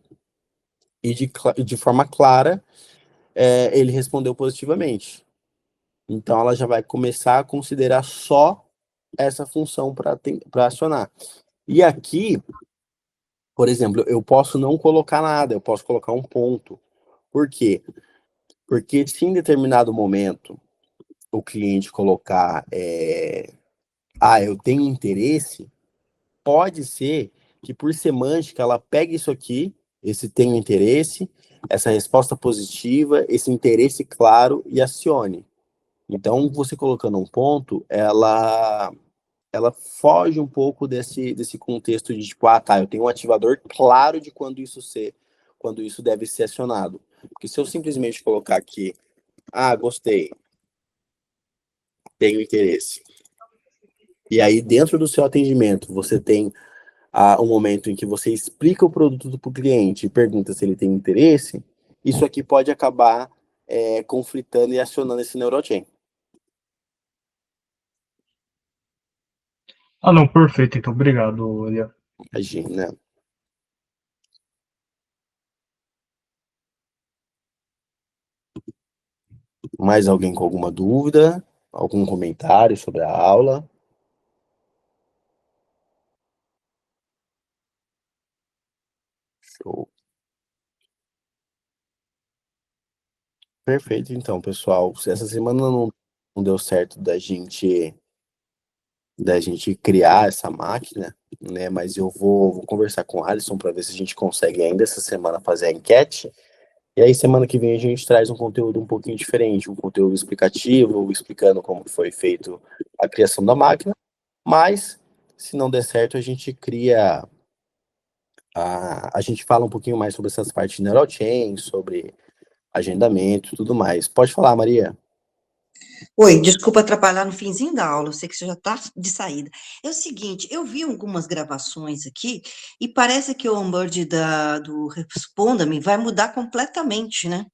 e de forma clara ele respondeu positivamente. Então, ela já vai começar a considerar só essa função para acionar. E aqui, por exemplo, eu posso não colocar nada, eu posso colocar um ponto. Por quê? Porque se em determinado momento o cliente colocar eu tenho interesse, pode ser que por semântica ela pegue isso aqui, esse tenho interesse, essa resposta positiva, esse interesse claro e acione. Então, você colocando um ponto, ela foge um pouco desse contexto de tipo, eu tenho um ativador claro de quando isso deve ser acionado. Porque se eu simplesmente colocar aqui, gostei, tenho interesse. E aí, dentro do seu atendimento, você tem um momento em que você explica o produto para o cliente e pergunta se ele tem interesse, isso aqui pode acabar conflitando e acionando esse neurochain. Não, perfeito, então obrigado, Elia. Imagina. Mais alguém com alguma dúvida? Algum comentário sobre a aula? Show. Perfeito, então, pessoal. Se essa semana não deu certo da gente criar essa máquina, né? Mas eu vou conversar com o Alisson para ver se a gente consegue ainda essa semana fazer a enquete. E aí, semana que vem, a gente traz um conteúdo um pouquinho diferente, um conteúdo explicativo, explicando como foi feito a criação da máquina. Mas, se não der certo, a gente cria. A gente fala um pouquinho mais sobre essas partes de neurochain, sobre agendamento e tudo mais. Pode falar, Maria. Oi, desculpa atrapalhar no finzinho da aula, eu sei que você já está de saída. É o seguinte, eu vi algumas gravações aqui e parece que o onboard do Responda-me vai mudar completamente, né?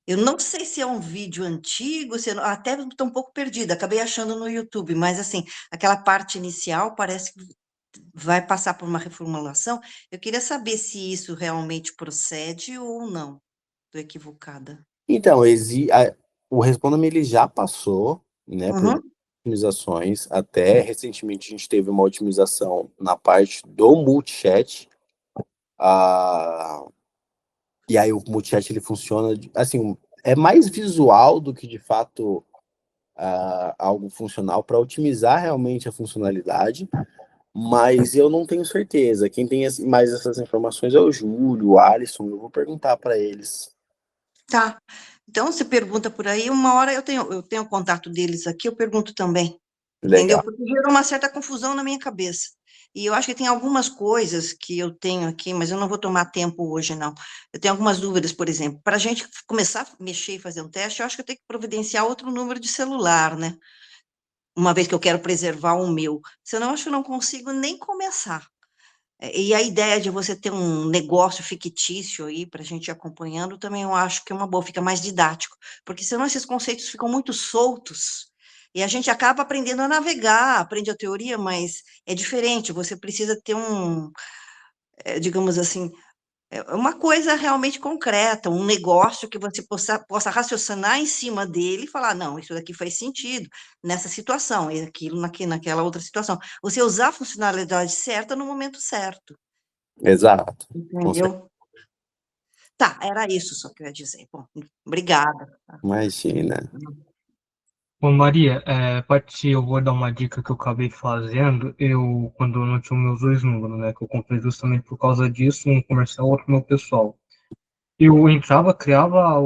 Eu não sei se é um vídeo antigo, se até estou um pouco perdida, acabei achando no YouTube, mas assim, aquela parte inicial parece que vai passar por uma reformulação. Eu queria saber se isso realmente procede ou não. Estou equivocada. Então, o Responda-me ele já passou, né, por Uhum. otimizações. Até recentemente a gente teve uma otimização na parte do multichat. E aí o multichat ele funciona, assim, é mais visual do que de fato algo funcional para otimizar realmente a funcionalidade. Mas eu não tenho certeza. Quem tem mais essas informações é o Júlio, o Alisson. Eu vou perguntar para eles. Tá. Então, você pergunta por aí, uma hora eu tenho o contato deles aqui, eu pergunto também, entendeu? Legal. Porque gerou uma certa confusão na minha cabeça. E eu acho que tem algumas coisas que eu tenho aqui, mas eu não vou tomar tempo hoje, não. Eu tenho algumas dúvidas, por exemplo, para a gente começar a mexer e fazer um teste, eu acho que eu tenho que providenciar outro número de celular, né? Uma vez que eu quero preservar o meu. Senão, eu acho que eu não consigo nem começar. E a ideia de você ter um negócio fictício aí para a gente ir acompanhando, também eu acho que é uma boa, fica mais didático, porque senão esses conceitos ficam muito soltos e a gente acaba aprendendo a navegar, aprende a teoria, mas é diferente, você precisa ter digamos assim, uma coisa realmente concreta, um negócio que você possa raciocinar em cima dele e falar, não, isso daqui faz sentido nessa situação, e aquilo naquela outra situação. Você usar a funcionalidade certa no momento certo. Exato. Com certeza. Entendeu? Tá, era isso só que eu ia dizer. Bom, obrigada. Imagina. Ô Maria, Paty, eu vou dar uma dica que eu acabei fazendo. Quando eu não tinha os meus dois números, né? Que eu comprei justamente por causa disso, um comercial, outro meu pessoal. Eu entrava, criava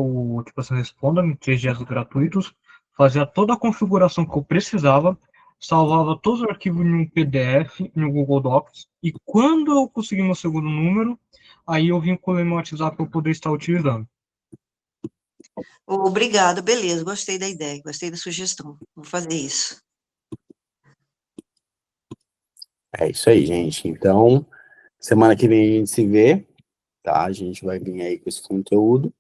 tipo assim, Responda-me, 3 dias gratuitos, fazia toda a configuração que eu precisava, salvava todos os arquivos em um PDF, em um Google Docs, e quando eu consegui meu segundo número, aí eu vinculei meu WhatsApp para eu poder estar utilizando. Obrigada, beleza, gostei da ideia, gostei da sugestão. Vou fazer isso. É isso aí, gente. Então, semana que vem a gente se vê, tá? A gente vai vir aí com esse conteúdo.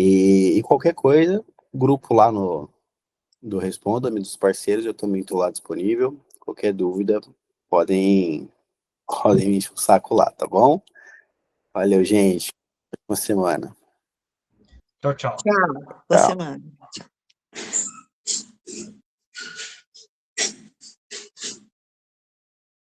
E qualquer coisa, grupo lá do Responda-me, dos parceiros, eu também estou lá disponível. Qualquer dúvida, podem me encher o saco lá, tá bom? Valeu, gente. Boa semana. Tchau, tchau. Tchau. Boa Tchau. semana.